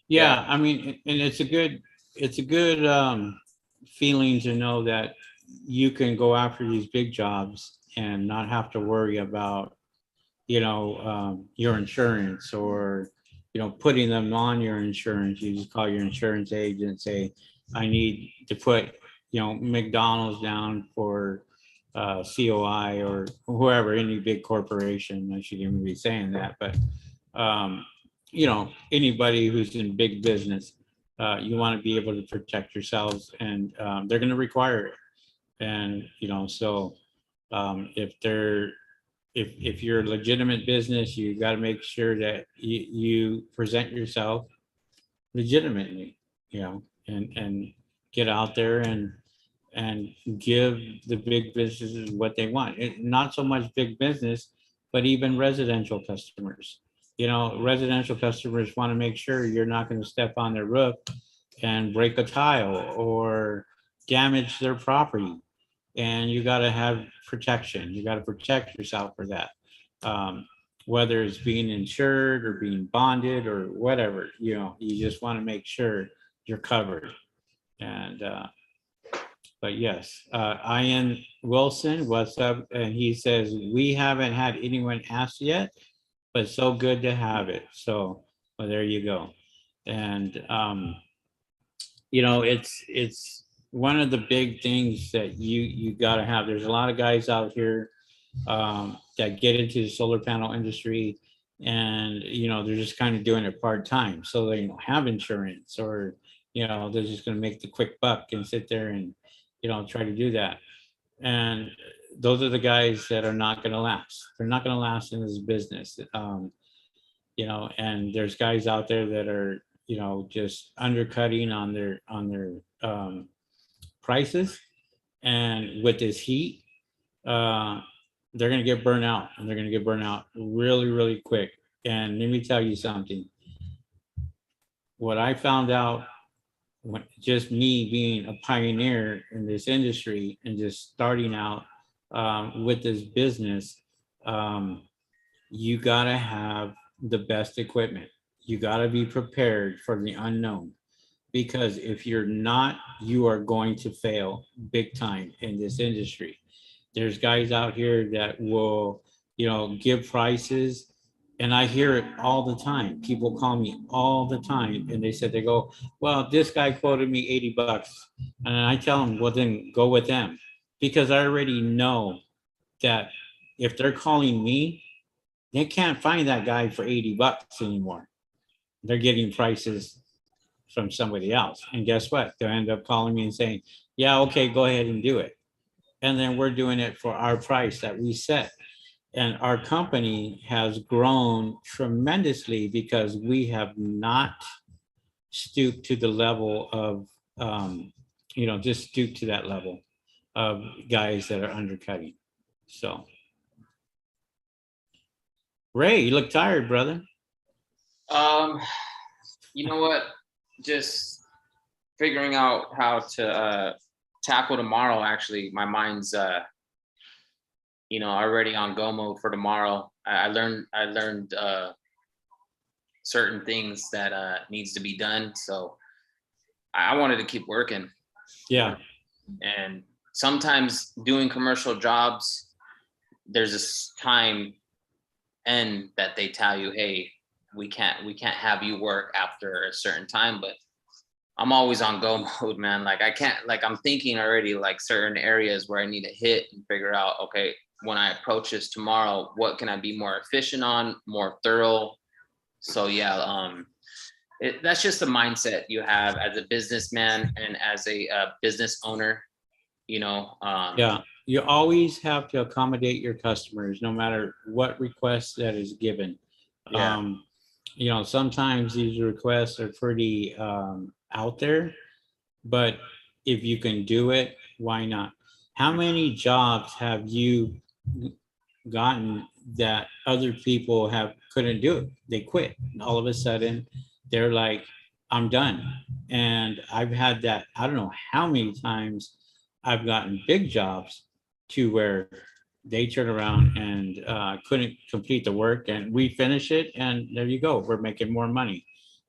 Yeah, I mean, and it's a good feeling to know that you can go after these big jobs and not have to worry about, your insurance or, putting them on your insurance. You just call your insurance agent and say, I need to put, McDonald's down for COI or whoever, any big corporation. I shouldn't even be saying that, but anybody who's in big business, you want to be able to protect yourselves, and they're going to require it. And so if you're a legitimate business, you got to make sure that you present yourself legitimately, and get out there and give the big businesses what they want. Not so much big business, but even residential customers. Residential customers want to make sure you're not going to step on their roof and break a tile or damage their property. And you got to have protection. You got to protect yourself for that. Whether it's being insured or being bonded or whatever, you just want to make sure you're covered. And, but yes, Ian Wilson, what's up? And he says, we haven't had anyone ask yet, but so good to have it. So, well, there you go. And, it's one of the big things that you got to have. There's a lot of guys out here that get into the solar panel industry and, they're just kind of doing it part-time. So they don't have insurance, or, they're just going to make the quick buck and sit there and, try to do that. And those are the guys that are not going to last. They're not going to last in this business. And there's guys out there that are, just undercutting on their prices. And with this heat, they're going to get burnt out, and they're going to get burnt out really, really quick. And let me tell you something. What I found out, when just me being a pioneer in this industry and just starting out with this business, um, you got to have the best equipment. You got to be prepared for the unknown, because if you're not, you are going to fail big time in this industry. There's guys out here that will, give prices, and I hear it all the time. People call me all the time, and they go, well, this guy quoted me $80. And I tell them, well, then go with them, because I already know that if they're calling me, they can't find that guy for $80 anymore. They're getting prices from somebody else. And guess what? They'll end up calling me and saying, yeah, okay, go ahead and do it. And then we're doing it for our price that we set. And our company has grown tremendously because we have not stooped to the level of, just stooped to that level of guys that are undercutting. So, Ray, you look tired, brother. You know what? Just figuring out how to tackle tomorrow. Actually, my mind's already on go mode for tomorrow. I learned certain things that needs to be done. So I wanted to keep working. Yeah. And sometimes doing commercial jobs, there's this time end that they tell you, hey, we can't have you work after a certain time. But I'm always on go mode, man. Like I can't, like I'm thinking already like certain areas where I need to hit and figure out, okay, when I approach this tomorrow, what can I be more efficient on, more thorough? So yeah, that's just the mindset you have as a businessman and as a business owner, Yeah, you always have to accommodate your customers, no matter what request that is given. Yeah. Sometimes these requests are pretty out there, but if you can do it, why not? How many jobs have you gotten that other people couldn't do it? They quit. And all of a sudden, they're like, I'm done. And I've had that, I don't know how many times I've gotten big jobs to where they turn around and couldn't complete the work, and we finish it, and there you go. We're making more money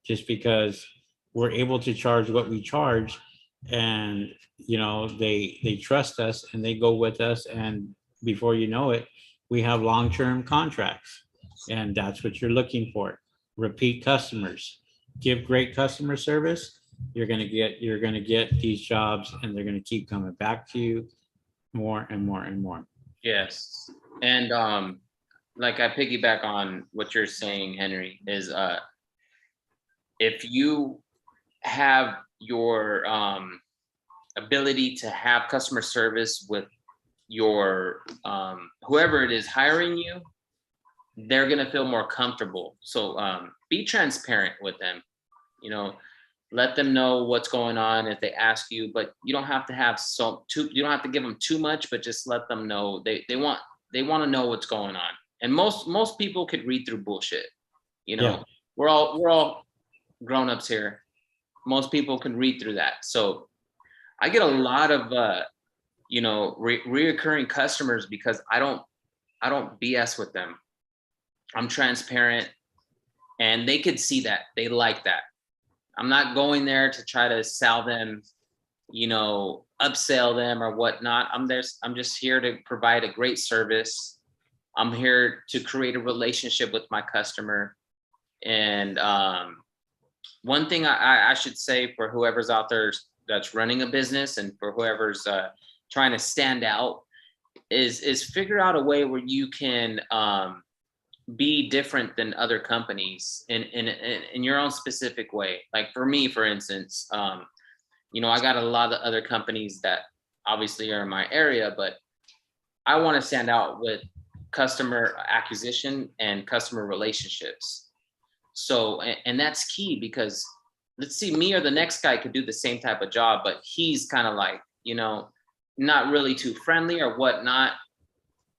just because we're able to charge what we charge, and they trust us and they go with us, and before you know it, we have long-term contracts, and that's what you're looking for. Repeat customers. Give great customer service. You're going to get these jobs, and they're going to keep coming back to you more and more and more. Yes. And like I piggyback on what you're saying, Henry, is if you have your ability to have customer service with your whoever it is hiring you, they're going to feel more comfortable. So be transparent with them, let them know what's going on if they ask you, but you don't have to have you don't have to give them too much, but just let them know they want to know what's going on. And most people could read through bullshit. Yeah. We're all grown-ups here. Most people can read through that. So I get a lot of reoccurring customers because I don't BS with them. I'm transparent, and they could see that. They like that. I'm not going there to try to sell them, upsell them or whatnot. I'm just here to provide a great service. I'm here to create a relationship with my customer. And one thing I should say for whoever's out there that's running a business, and for whoever's trying to stand out, is figure out a way where you can be different than other companies in your own specific way. Like for me, for instance, I got a lot of other companies that obviously are in my area, but I want to stand out with customer acquisition and customer relationships. So, and that's key, because let's see, me or the next guy could do the same type of job, but he's kind of like, not really too friendly or whatnot,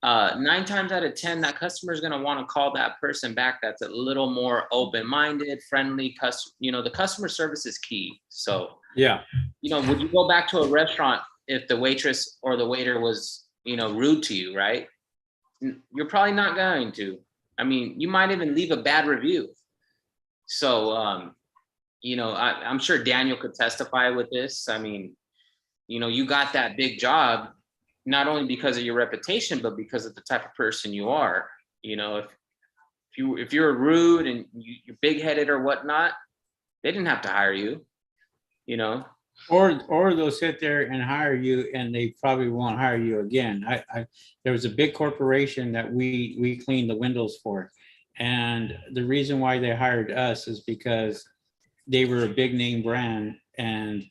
9 times out of 10, that customer is going to want to call that person back that's a little more open-minded, friendly. The customer service is key. So, Yeah. would you go back to a restaurant if the waitress or the waiter was, rude to you, right? You're probably not going to. I mean, you might even leave a bad review. So, I'm sure Daniel could testify with this. I mean, you got that big job, not only because of your reputation, but because of the type of person you are. If you're rude and you're big headed or whatnot, they didn't have to hire you. Or they'll sit there and hire you, and they probably won't hire you again. There was a big corporation that we cleaned the windows for, and the reason why they hired us is because they were a big name brand, and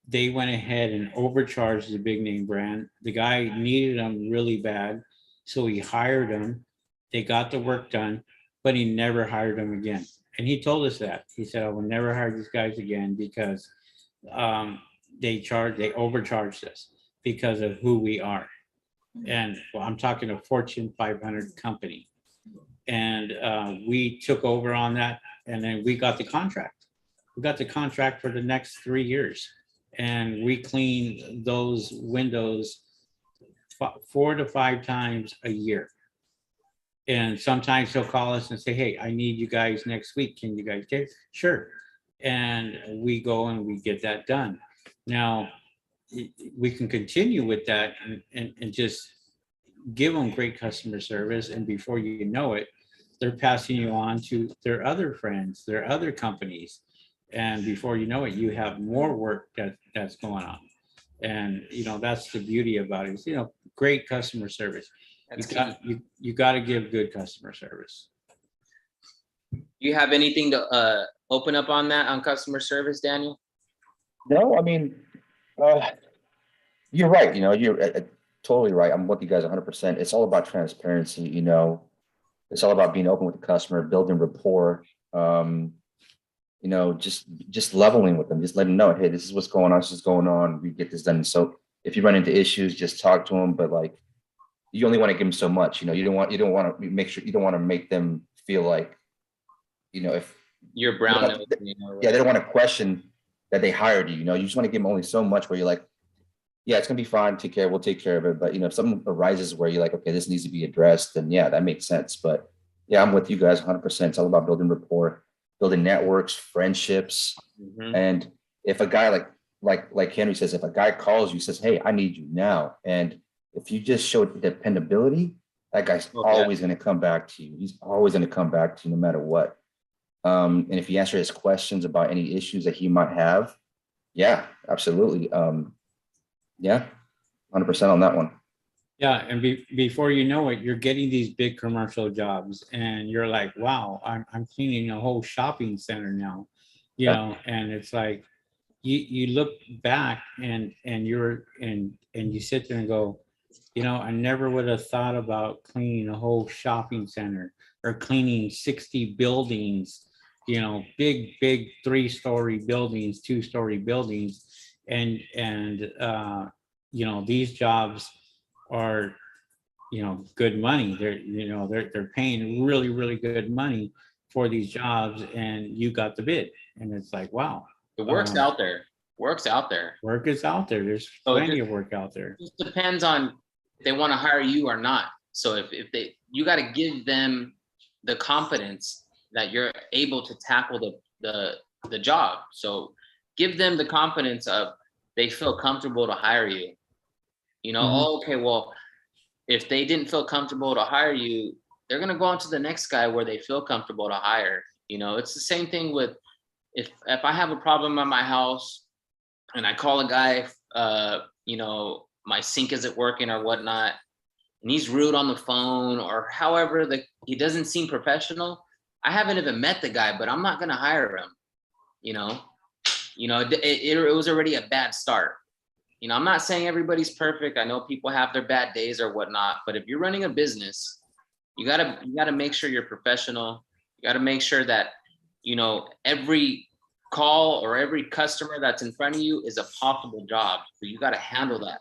they went ahead and overcharged the big name brand. The guy needed them really bad, so he hired them. They got the work done, but he never hired them again. And he told us that. He said, "I will never hire these guys again because they overcharged us because of who we are." And well, I'm talking a Fortune 500 company. And we took over on that, and then we got the contract. We got the contract for the next 3 years, and we cleaned those windows 4 to 5 times a year. And sometimes he'll call us and say, "Hey, I need you guys next week. Can you guys take?" Sure. And we go and we get that done. Now, we can continue with that and just give them great customer service. And before you know it, they're passing you on to their other friends, their other companies. And before you know it, you have more work that's going on. And, that's the beauty about it. Is, great customer service. You got to give good customer service. Do you have anything to open up on that, on customer service, Daniel? No, I mean, you're right. You're totally right. I'm with you guys 100%. It's all about transparency. It's all about being open with the customer, building rapport. Just leveling with them, just letting them know, hey, this is what's going on. This is going on. We get this done. So if you run into issues, just talk to them. But like, you only want to give them so much. You don't want to make sure, you don't want to make them feel like, if you're brown. Yeah, they don't want to question that they hired you. You just want to give them only so much where you're like, yeah, it's gonna be fine. We'll take care of it. But if something arises where you're like, okay, this needs to be addressed, then yeah, that makes sense. But yeah, I'm with you guys 100%. It's all about building rapport, building networks, friendships. Mm-hmm. And if a guy like Henry says, if a guy calls you, says, hey, I need you now. And if you just show dependability, that guy's always going to come back to you. He's always going to come back to you no matter what. And if you answer his questions about any issues that he might have, yeah, absolutely. Yeah, 100% on that one. Yeah, and before you know it, you're getting these big commercial jobs, and you're like, "Wow, I'm cleaning a whole shopping center now," And it's like, you look back and you sit there and go, I never would have thought about cleaning a whole shopping center or cleaning 60 buildings, big 3-story buildings, 2-story buildings, and these jobs are good money. They're paying really, really good money for these jobs, and you got the bid. And it's like, wow, the work's out there. Work is out there. There's plenty of work out there. It depends on if they want to hire you or not. So if you got to give them the confidence that you're able to tackle the job. So give them the confidence of they feel comfortable to hire you. Oh, okay, well, if they didn't feel comfortable to hire you, they're going to go on to the next guy where they feel comfortable to hire. It's the same thing with if I have a problem at my house and I call a guy, my sink isn't working or whatnot, and he's rude on the phone or however he doesn't seem professional. I haven't even met the guy, but I'm not going to hire him. It was already a bad start. I'm not saying everybody's perfect. I know people have their bad days or whatnot, but if you're running a business, you gotta make sure you're professional. You gotta make sure that, every call or every customer that's in front of you is a possible job. So you gotta handle that.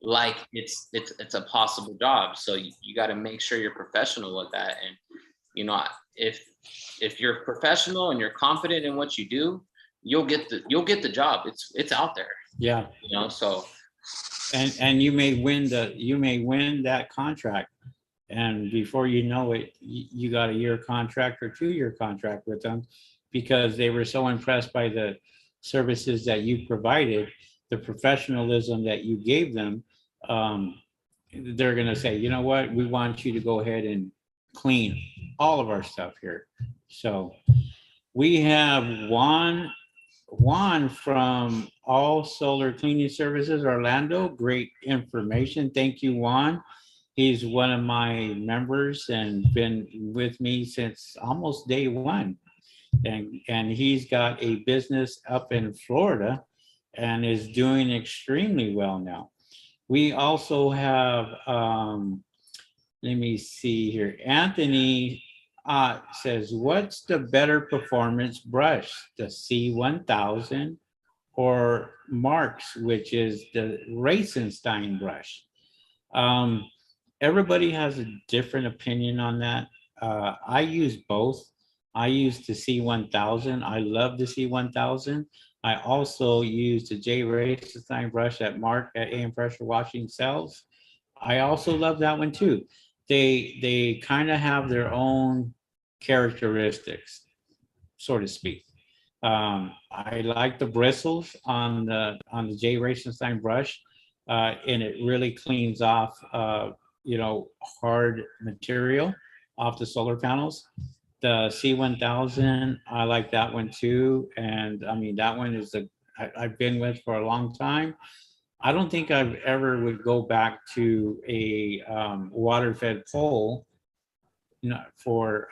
like it's a possible job. So you got to make sure you're professional with that. And you know, if you're professional and you're confident in what you do, you'll get the job. It's out there. Yeah. You know, so And you may win that contract, and before you know it, you got a year contract or 2 year contract with them, because they were so impressed by the services that you provided, the professionalism that you gave them. um, they're going to say, you know what, we want you to go ahead and clean all of our stuff here. So we have Juan from All Solar Cleaning Services, Orlando. Great information. Thank you, Juan. He's one of my members and been with me since almost day one. And he's got a business up in Florida and is doing extremely well now. We also have, let me see here, Anthony says, what's the better performance brush, the C1000 or Marks, which is the Racenstein brush? Um, Everybody has a different opinion on that. I use both. I use the C1000. I love the C1000. I also use the J Racenstein brush that Mark at AM Pressure Washing sells. I also love that one too. They kind of have their own characteristics, so to speak. I like the bristles on the J Racenstein brush, and it really cleans off hard material off the solar panels. The C1000, I like that one too, and I mean that one is I've been with for a long time. I don't think I've ever would go back to a water fed pole, for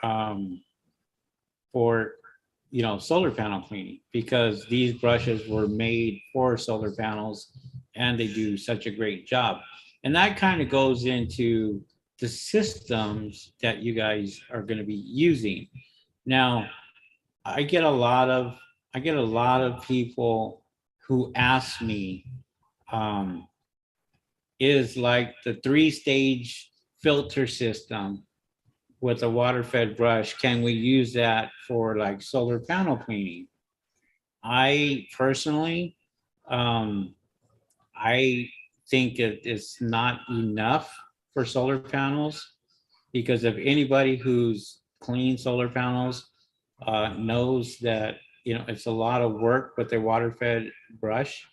solar panel cleaning, because these brushes were made for solar panels and they do such a great job. And that kind of goes into the systems that you guys are going to be using. Now, I get a lot of people who ask me, um, is like the 3-stage filter system with a water fed brush, can we use that for like solar panel cleaning? I personally, um, I think it's not enough for solar panels, because if anybody who's cleaned solar panels knows that it's a lot of work with their water fed brush.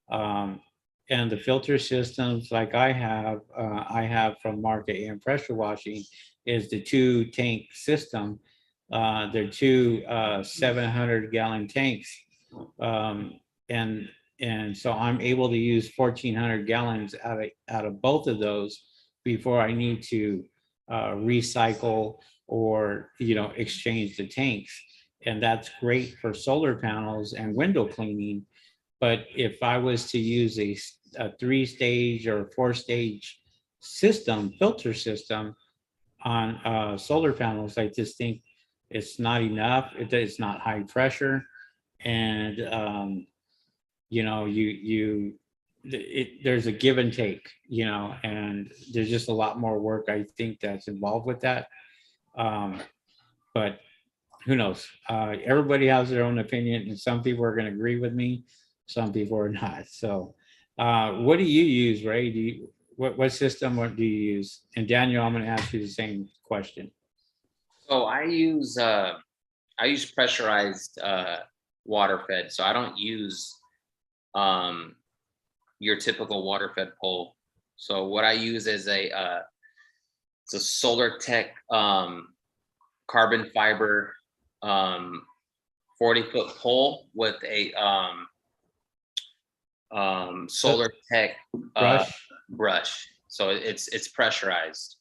Um, and the filter systems like I have from Market and Pressure Washing is the 2-tank system. They're two 700-gallon tanks, and so I'm able to use 1,400 gallons out of both of those before I need to recycle or exchange the tanks, and that's great for solar panels and window cleaning. But if I was to use a 3-stage or 4-stage system, filter system on solar panels, I just think it's not enough. It's not high pressure, and there's a give and take, and there's just a lot more work I think that's involved with that. But who knows? Everybody has their own opinion, and some people are going to agree with me, some people are not. So, what do you use, Ray? What system do you use? And Daniel, I'm going to ask you the same question. So I use pressurized water fed. So I don't use your typical water fed pole. So what I use is it's a Solar Tech carbon fiber 40-foot pole with a Solar Tech brush. So it's pressurized.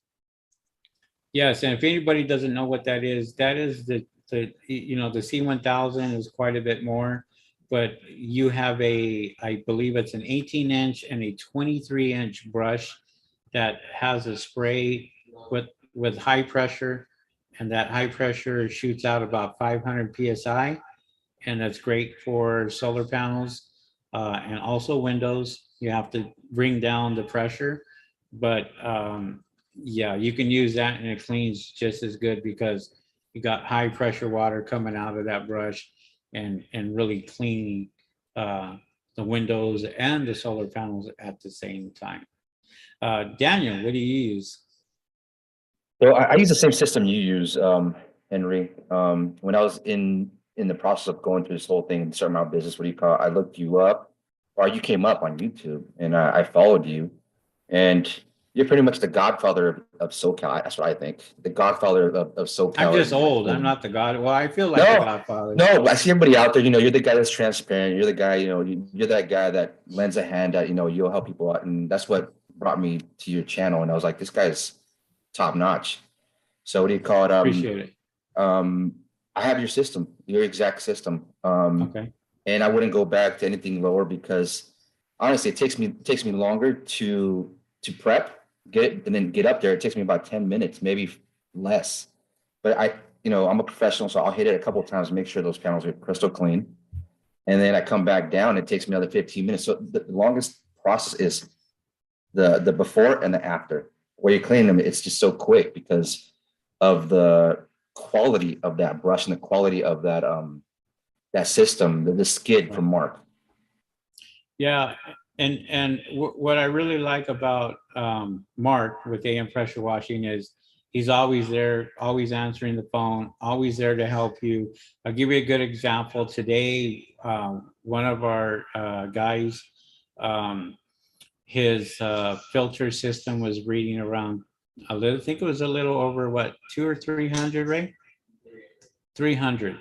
Yes, and if anybody doesn't know what that is the C1000 is quite a bit more, but you have I believe it's an 18-inch and a 23-inch brush that has a spray with high pressure, and that high pressure shoots out about 500 psi, and that's great for solar panels and also windows. You have to bring down the pressure, but yeah, you can use that and it cleans just as good because you got high pressure water coming out of that brush and really cleaning uh, the windows and the solar panels at the same time. Daniel, what do you use? So I use the same system you use, Henry. When I was in the process of going through this whole thing and starting my business, what do you call it? I looked you up, or you came up on YouTube, and I followed you, and you're pretty much the godfather of SoCal. That's what I think. The godfather of SoCal. I'm just old. I'm not the god. Well, I feel like the No, Godfather. no. I see everybody out there. You're the guy that's transparent. You're the guy. You're that guy that lends a hand. That you'll help people out, and that's what brought me to your channel. And I was like, this guy's top notch. So what do you call it? Appreciate it. I have your system, your exact system. Okay. And I wouldn't go back to anything lower because honestly, it takes me longer to prep, and then get up there. It takes me about 10 minutes, maybe less. But I'm a professional, so I'll hit it a couple of times, make sure those panels are crystal clean. And then I come back down, it takes me another 15 minutes. So the longest process is the before and the after. Where you clean them, it's just so quick because of the quality of that brush and the quality of that system, the skid from Mark. Yeah, and what I really like about Mark with AM pressure washing is he's always there, always answering the phone, always there to help you. I'll give you a good example. Today, one of our guys, his filter system was reading around I think it was a little over what, 200 or 300, right? 300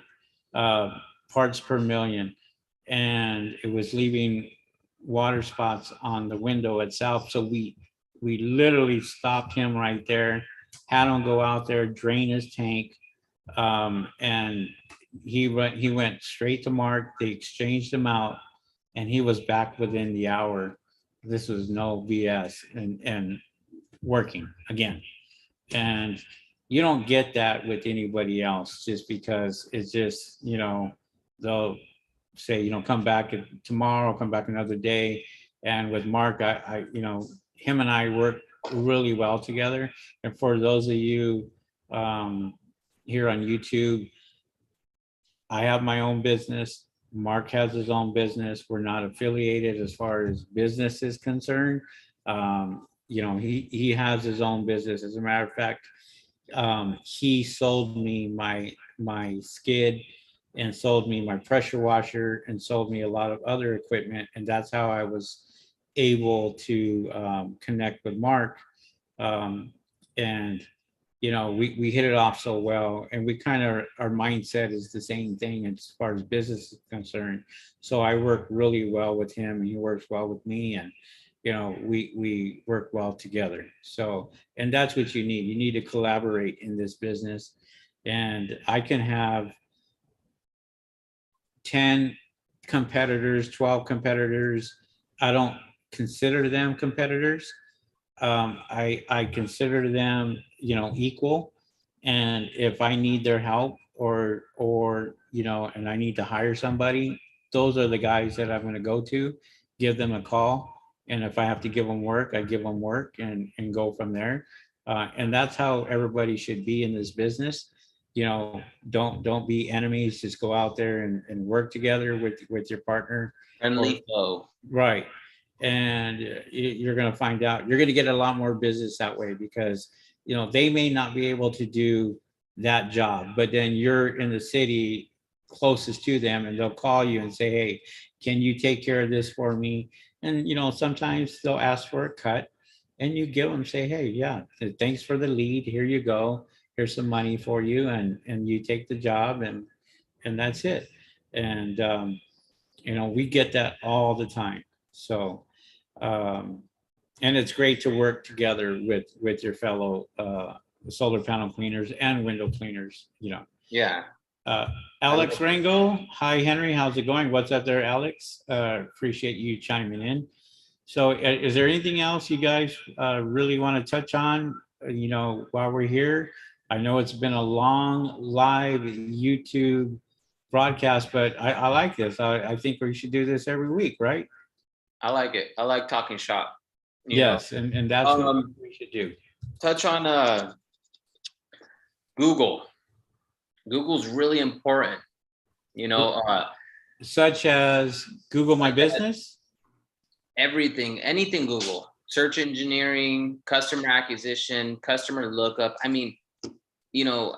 parts per million, and it was leaving water spots on the window itself. So we literally stopped him right there, had him go out there, drain his tank, and he went straight to Mark. They exchanged him out, and he was back within the hour. This was no BS, and working again. And you don't get that with anybody else just because it's just, they'll say, come back tomorrow, come back another day. And with Mark, I him and I work really well together. And for those of you here on YouTube, I have my own business. Mark has his own business. We're not affiliated as far as business is concerned. He has his own business. As a matter of fact, he sold me my skid and sold me my pressure washer and sold me a lot of other equipment. And that's how I was able to connect with Mark. And we hit it off so well, and we kind of, our mindset is the same thing as far as business is concerned. So I work really well with him, and he works well with me, and we work well together. So, and that's what you need. You need to collaborate in this business. And I can have 10 competitors, 12 competitors. I don't consider them competitors. I consider them, equal. And if I need their help or and I need to hire somebody, those are the guys that I'm going to go to, give them a call. And if I have to give them work, I give them work and go from there. And that's how everybody should be in this business. Don't be enemies. Just go out there and work together with your partner. Friendly foe. Right. And you're going to find out, you're going to get a lot more business that way because, they may not be able to do that job, but then you're in the city closest to them and they'll call you and say, hey, can you take care of this for me? And, sometimes they'll ask for a cut and you give them, say, hey, yeah, thanks for the lead. Here you go. Here's some money for you. And you take the job and that's it. And, we get that all the time. So, and it's great to work together with your fellow solar panel cleaners and window cleaners, Yeah. Alex Rango. Hi, Henry. How's it going? What's up there, Alex? Appreciate you chiming in. So is there anything else you guys really want to touch on, while we're here? I know it's been a long live YouTube broadcast, but I like this. I think we should do this every week, right? I like it. I like talking shop. You know, Yes, and that's what um, we should do. touch on Google. Google's really important. You know, Such as Google My Business. everything, anything Google, search engineering, customer acquisition, customer lookup. I mean, you know,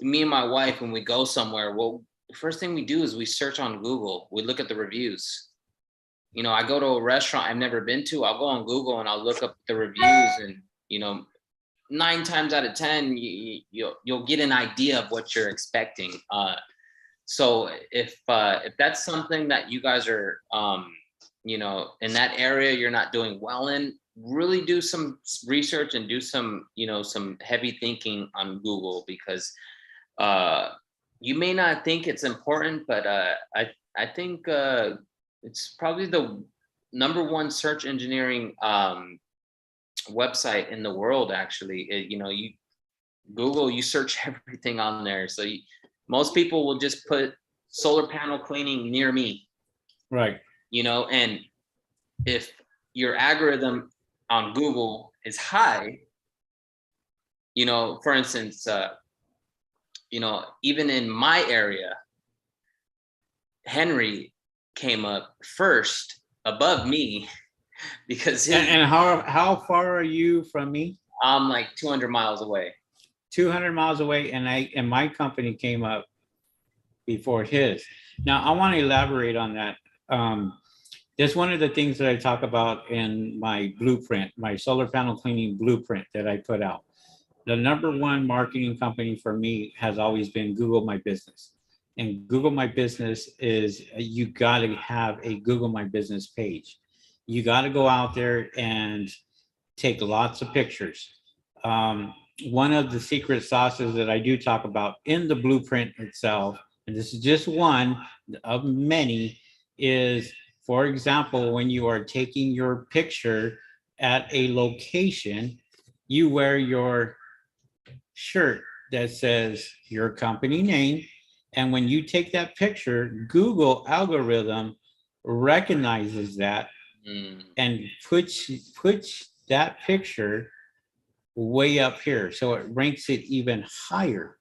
me and my wife, when we go somewhere, well, the first thing we do is we search on Google. We look at the reviews. You know, I go to a restaurant I've never been to, I'll go on Google and I'll look up the reviews, and, you know, 9 times out of 10, you'll get an idea of what you're expecting. So if that's something that you guys are, you know, in that area you're not doing well in, really do some research and do some, you know, some heavy thinking on Google, because you may not think it's important, but I think it's probably the #1 search engineering website in the world. Actually, you know, you Google, you search everything on there. So most people will just put solar panel cleaning near me, Right. you know, and if your algorithm on Google is high, you know, for instance, you know, even in my area, Henry came up first above me because And how far are you from me? I'm like 200 miles away. 200 miles away, and my company came up before his. Now, I want to elaborate on that. That's one of the things that I talk about in my blueprint, my solar panel cleaning blueprint that I put out. The #1 marketing company for me has always been Google My Business. And Google My Business is, you got to have a Google My Business page. You got to go out there and take lots of pictures. One of the secret sauces that I do talk about in the blueprint itself, and this is just one of many, is, for example, when you are taking your picture at a location, you wear your shirt that says your company name. And when you take that picture, Google algorithm recognizes that and puts that picture way up here. So it ranks it even higher.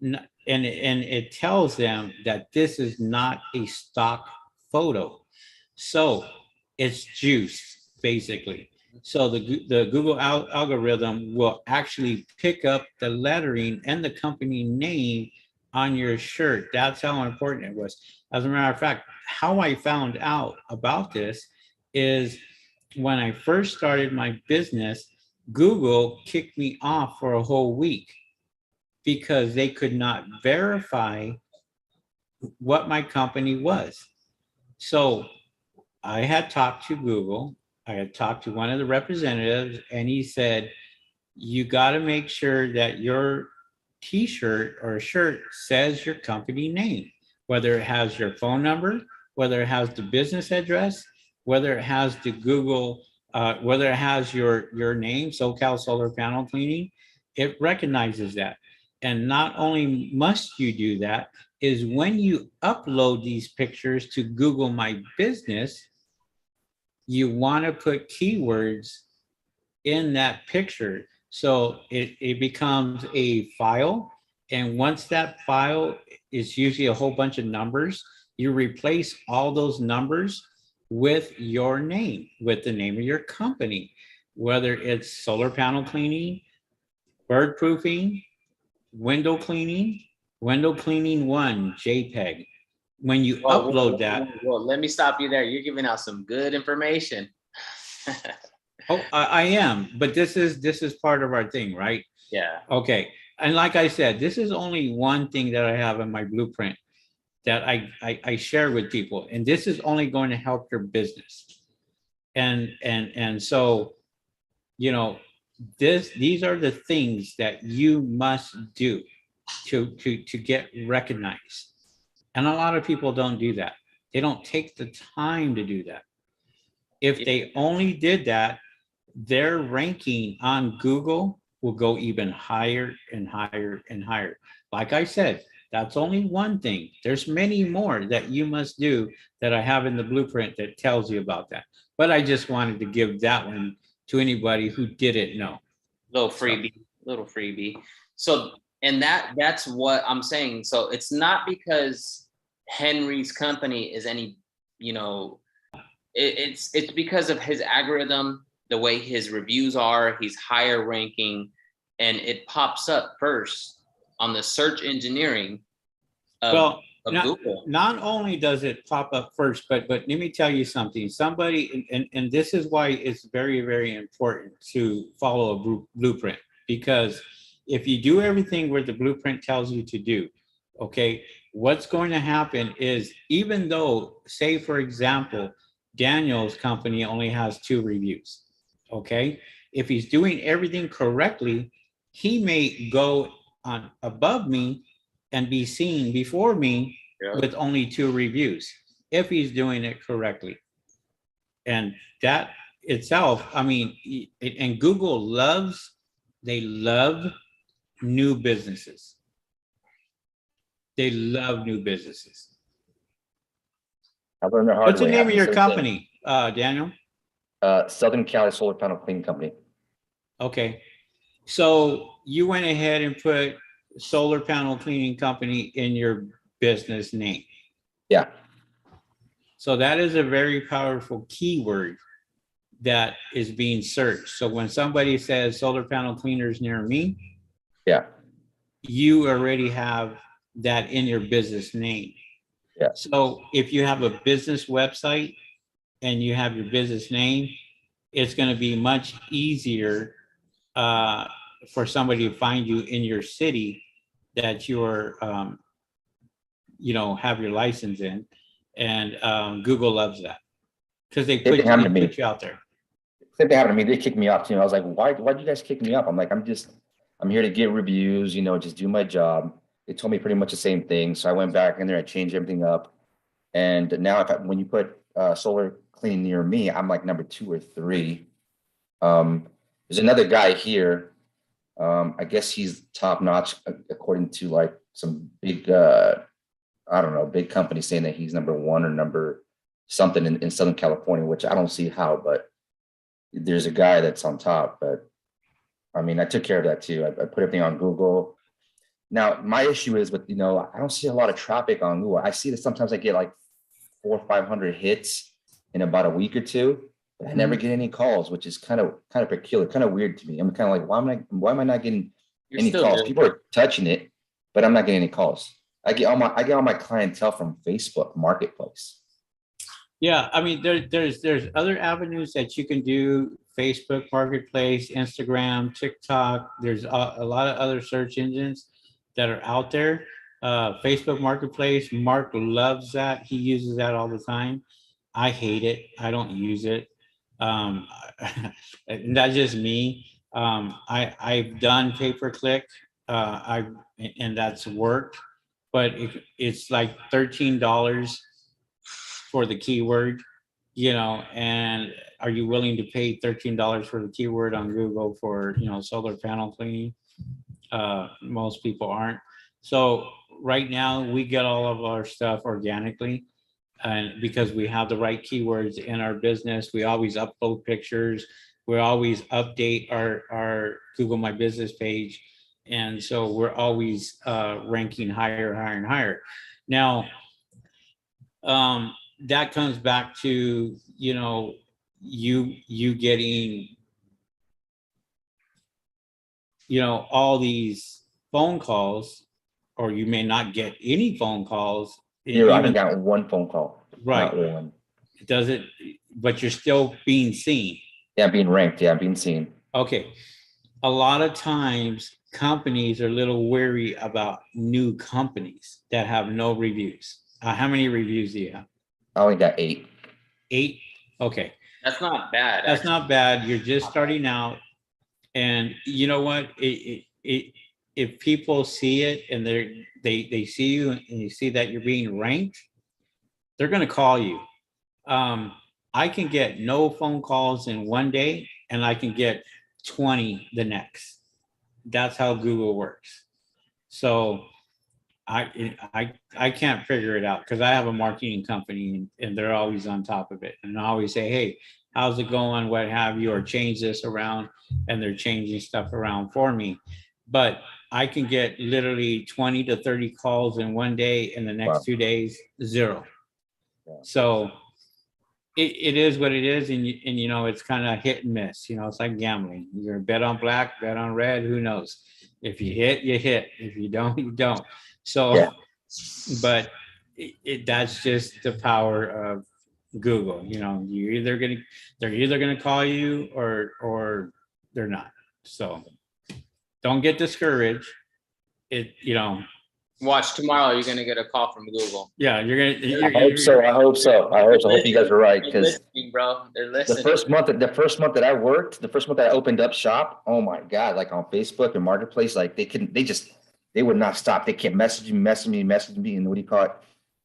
And it tells them that this is not a stock photo. So it's juice, basically. So the Google algorithm will actually pick up the lettering and the company name on your shirt. That's how important it was. As a matter of fact, how I found out about this is when I first started my business, Google kicked me off for a whole week because they could not verify what my company was. So I had talked to Google. I had talked to one of the representatives, and he said, you got to make sure that your t-shirt or shirt says your company name, whether it has your phone number, whether it has the business address, whether it has the Google, whether it has your name, SoCal Solar Panel Cleaning. It recognizes that. And not only must you do that, is when you upload these pictures to Google My Business, you want to put keywords in that picture. So it becomes a file. And once that file is usually a whole bunch of numbers, you replace all those numbers with your name, with the name of your company, whether it's solar panel cleaning, bird proofing, window cleaning, window cleaning one, JPEG. When you upload that. Well, let me stop you there. You're giving out some good information. Oh, I am, but this is part of our thing, right? Yeah. Okay. And like I said, this is only one thing that I have in my blueprint that I share with people, and this is only going to help your business. And so, you know, these are the things that you must do to get recognized. And a lot of people don't do that. They don't take the time to do that. If they only did that, their ranking on Google will go even higher and higher and higher. Like I said, That's only one thing. There's many more that you must do that I have in the blueprint that tells you about that. But I just wanted to give that one to anybody who didn't know. Little freebie, little freebie. So, and that's what I'm saying. So it's not because Henry's company is any, you know, it's because of his algorithm, the way his reviews are, he's higher ranking, and it pops up first on the search engineering of Google. Not only does it pop up first, but let me tell you something. Somebody, and this is why it's very, very important to follow a blueprint, because if you do everything where the blueprint tells you to do, okay, what's going to happen is, even though, say, for example, Daniel's company only has 2 reviews, okay, if he's doing everything correctly, he may go on above me and be seen before me with only 2 reviews if he's doing it correctly. And that itself, I mean, and Google they love new businesses. They love new businesses. I learned the hard What's the way. name of your Same company, Daniel? Southern Cali Solar Panel Cleaning Company. Okay. So you went ahead and put solar panel cleaning company in your business name. Yeah. So that is a very powerful keyword that is being searched. So when somebody says solar panel cleaners near me, yeah, you already have that in your business name. Yeah. So if you have a business website and you have your business name, it's going to be much easier for somebody to find you in your city that you're, have your license in. And Google loves that because they put you out there. Same thing happened to me. They kicked me off too. I was like, why'd you guys kick me off? I'm like, I'm here to get reviews, just do my job. They told me pretty much the same thing. So I went back in there, I changed everything up. And now when you put solar cleaning near me, I'm like number 2 or 3. There's another guy here. I guess he's top notch according to like some big, big company saying that he's number 1 or number something in Southern California, which I don't see how, but there's a guy that's on top. But I mean, I took care of that too. I put everything on Google. Now, my issue is with, I don't see a lot of traffic on Google. I see that sometimes I get like 400 or 500 hits in about a week or 2, but I never get any calls, which is kind of peculiar, kind of weird to me. I'm kind of like, why am I not getting any calls? People are touching it, but I'm not getting any calls. I get all my clientele from Facebook Marketplace. Yeah, I mean, there's other avenues that you can do: Facebook Marketplace, Instagram, TikTok. There's a lot of other search engines that are out there. Facebook Marketplace, Mark loves that. He uses that all the time. I hate it. I don't use it. That's just me. I've done pay-per-click. And that's worked, but it's like $13 for the keyword, and are you willing to pay $13 for the keyword on Google for, solar panel cleaning? Most people aren't. So right now we get all of our stuff organically, and because we have the right keywords in our business, we always upload pictures. We always update our Google My Business page. And so we're always ranking higher and higher. Now, that comes back to, you getting, all these phone calls, or you may not get any phone calls. I haven't gotten 1 phone call. Right. Does it, but you're still being seen. Yeah, being ranked. Yeah, being seen. Okay. A lot of times companies are a little wary about new companies that have no reviews. How many reviews do you have? I only got 8. 8? Okay. That's not bad. That's not bad. You're just starting out. And you know what? If people see it and they see you and you see that you're being ranked, they're going to call you. I can get no phone calls in one day and I can get 20 the next. That's how Google works. So I can't figure it out because I have a marketing company and they're always on top of it. And I always say, hey, how's it going? What have you? Or change this around. And they're changing stuff around for me. But I can get literally 20 to 30 calls in one day. In the next Wow. 2 days, zero. Yeah. So it is what it is. And you know, it's kind of hit and miss. You know, it's like gambling. You're gonna bet on black, bet on red. Who knows? If you hit, you hit. If you don't, you don't. So, Yeah. but that's just the power of Google. You know, they're either gonna call you or they're not. So don't get discouraged. You know, Watch tomorrow. You're gonna get a call from Google. yeah, you're I gonna. hope so. I hope so. I hope so. I hope you guys are right, They're because listening, bro. They're the listening. first month that I worked, the first month that I opened up shop, oh my God, like on Facebook and Marketplace, like they would not stop. They kept messaging me, and what do you call it?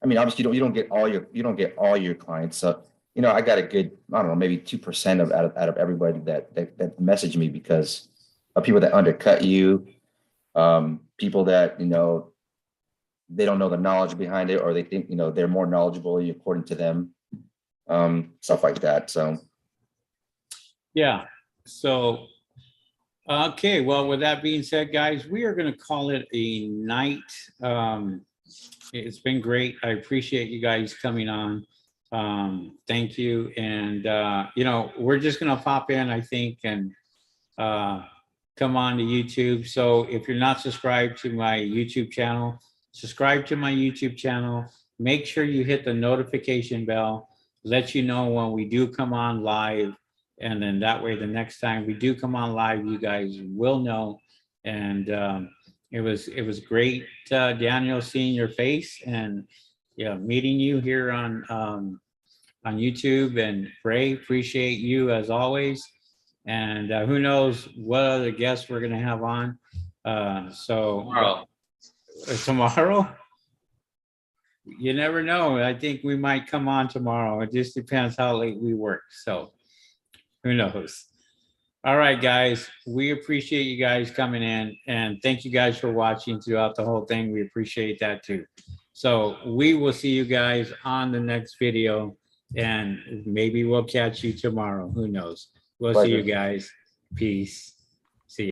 I mean, obviously you don't get all your clients. So, you know, I got a good, I don't know, maybe 2% out of everybody that messaged me because of people that undercut you, people that, you know, they don't know the knowledge behind it, or they think, you know, they're more knowledgeable according to them, stuff like that. So Yeah. So, okay. Well, with that being said, guys, we are going to call it a night. It's been great. I appreciate you guys coming on. Thank you. And, you know, we're just going to pop in, I think, and come on to YouTube. So if you're not subscribed to my YouTube channel, subscribe to my YouTube channel. Make sure you hit the notification bell, let you know when we do come on live. And then that way, the next time we do come on live, you guys will know. And it was great, Daniel, seeing your face and yeah, meeting you here on YouTube. And Ray, appreciate you as always. And who knows what other guests we're gonna have on. So tomorrow, you never know. I think we might come on tomorrow. It just depends how late we work. So who knows? All right, guys. We appreciate you guys coming in, and thank you guys for watching throughout the whole thing. We appreciate that too. So we will see you guys on the next video, and maybe we'll catch you tomorrow. Who knows? We'll see you guys. Peace.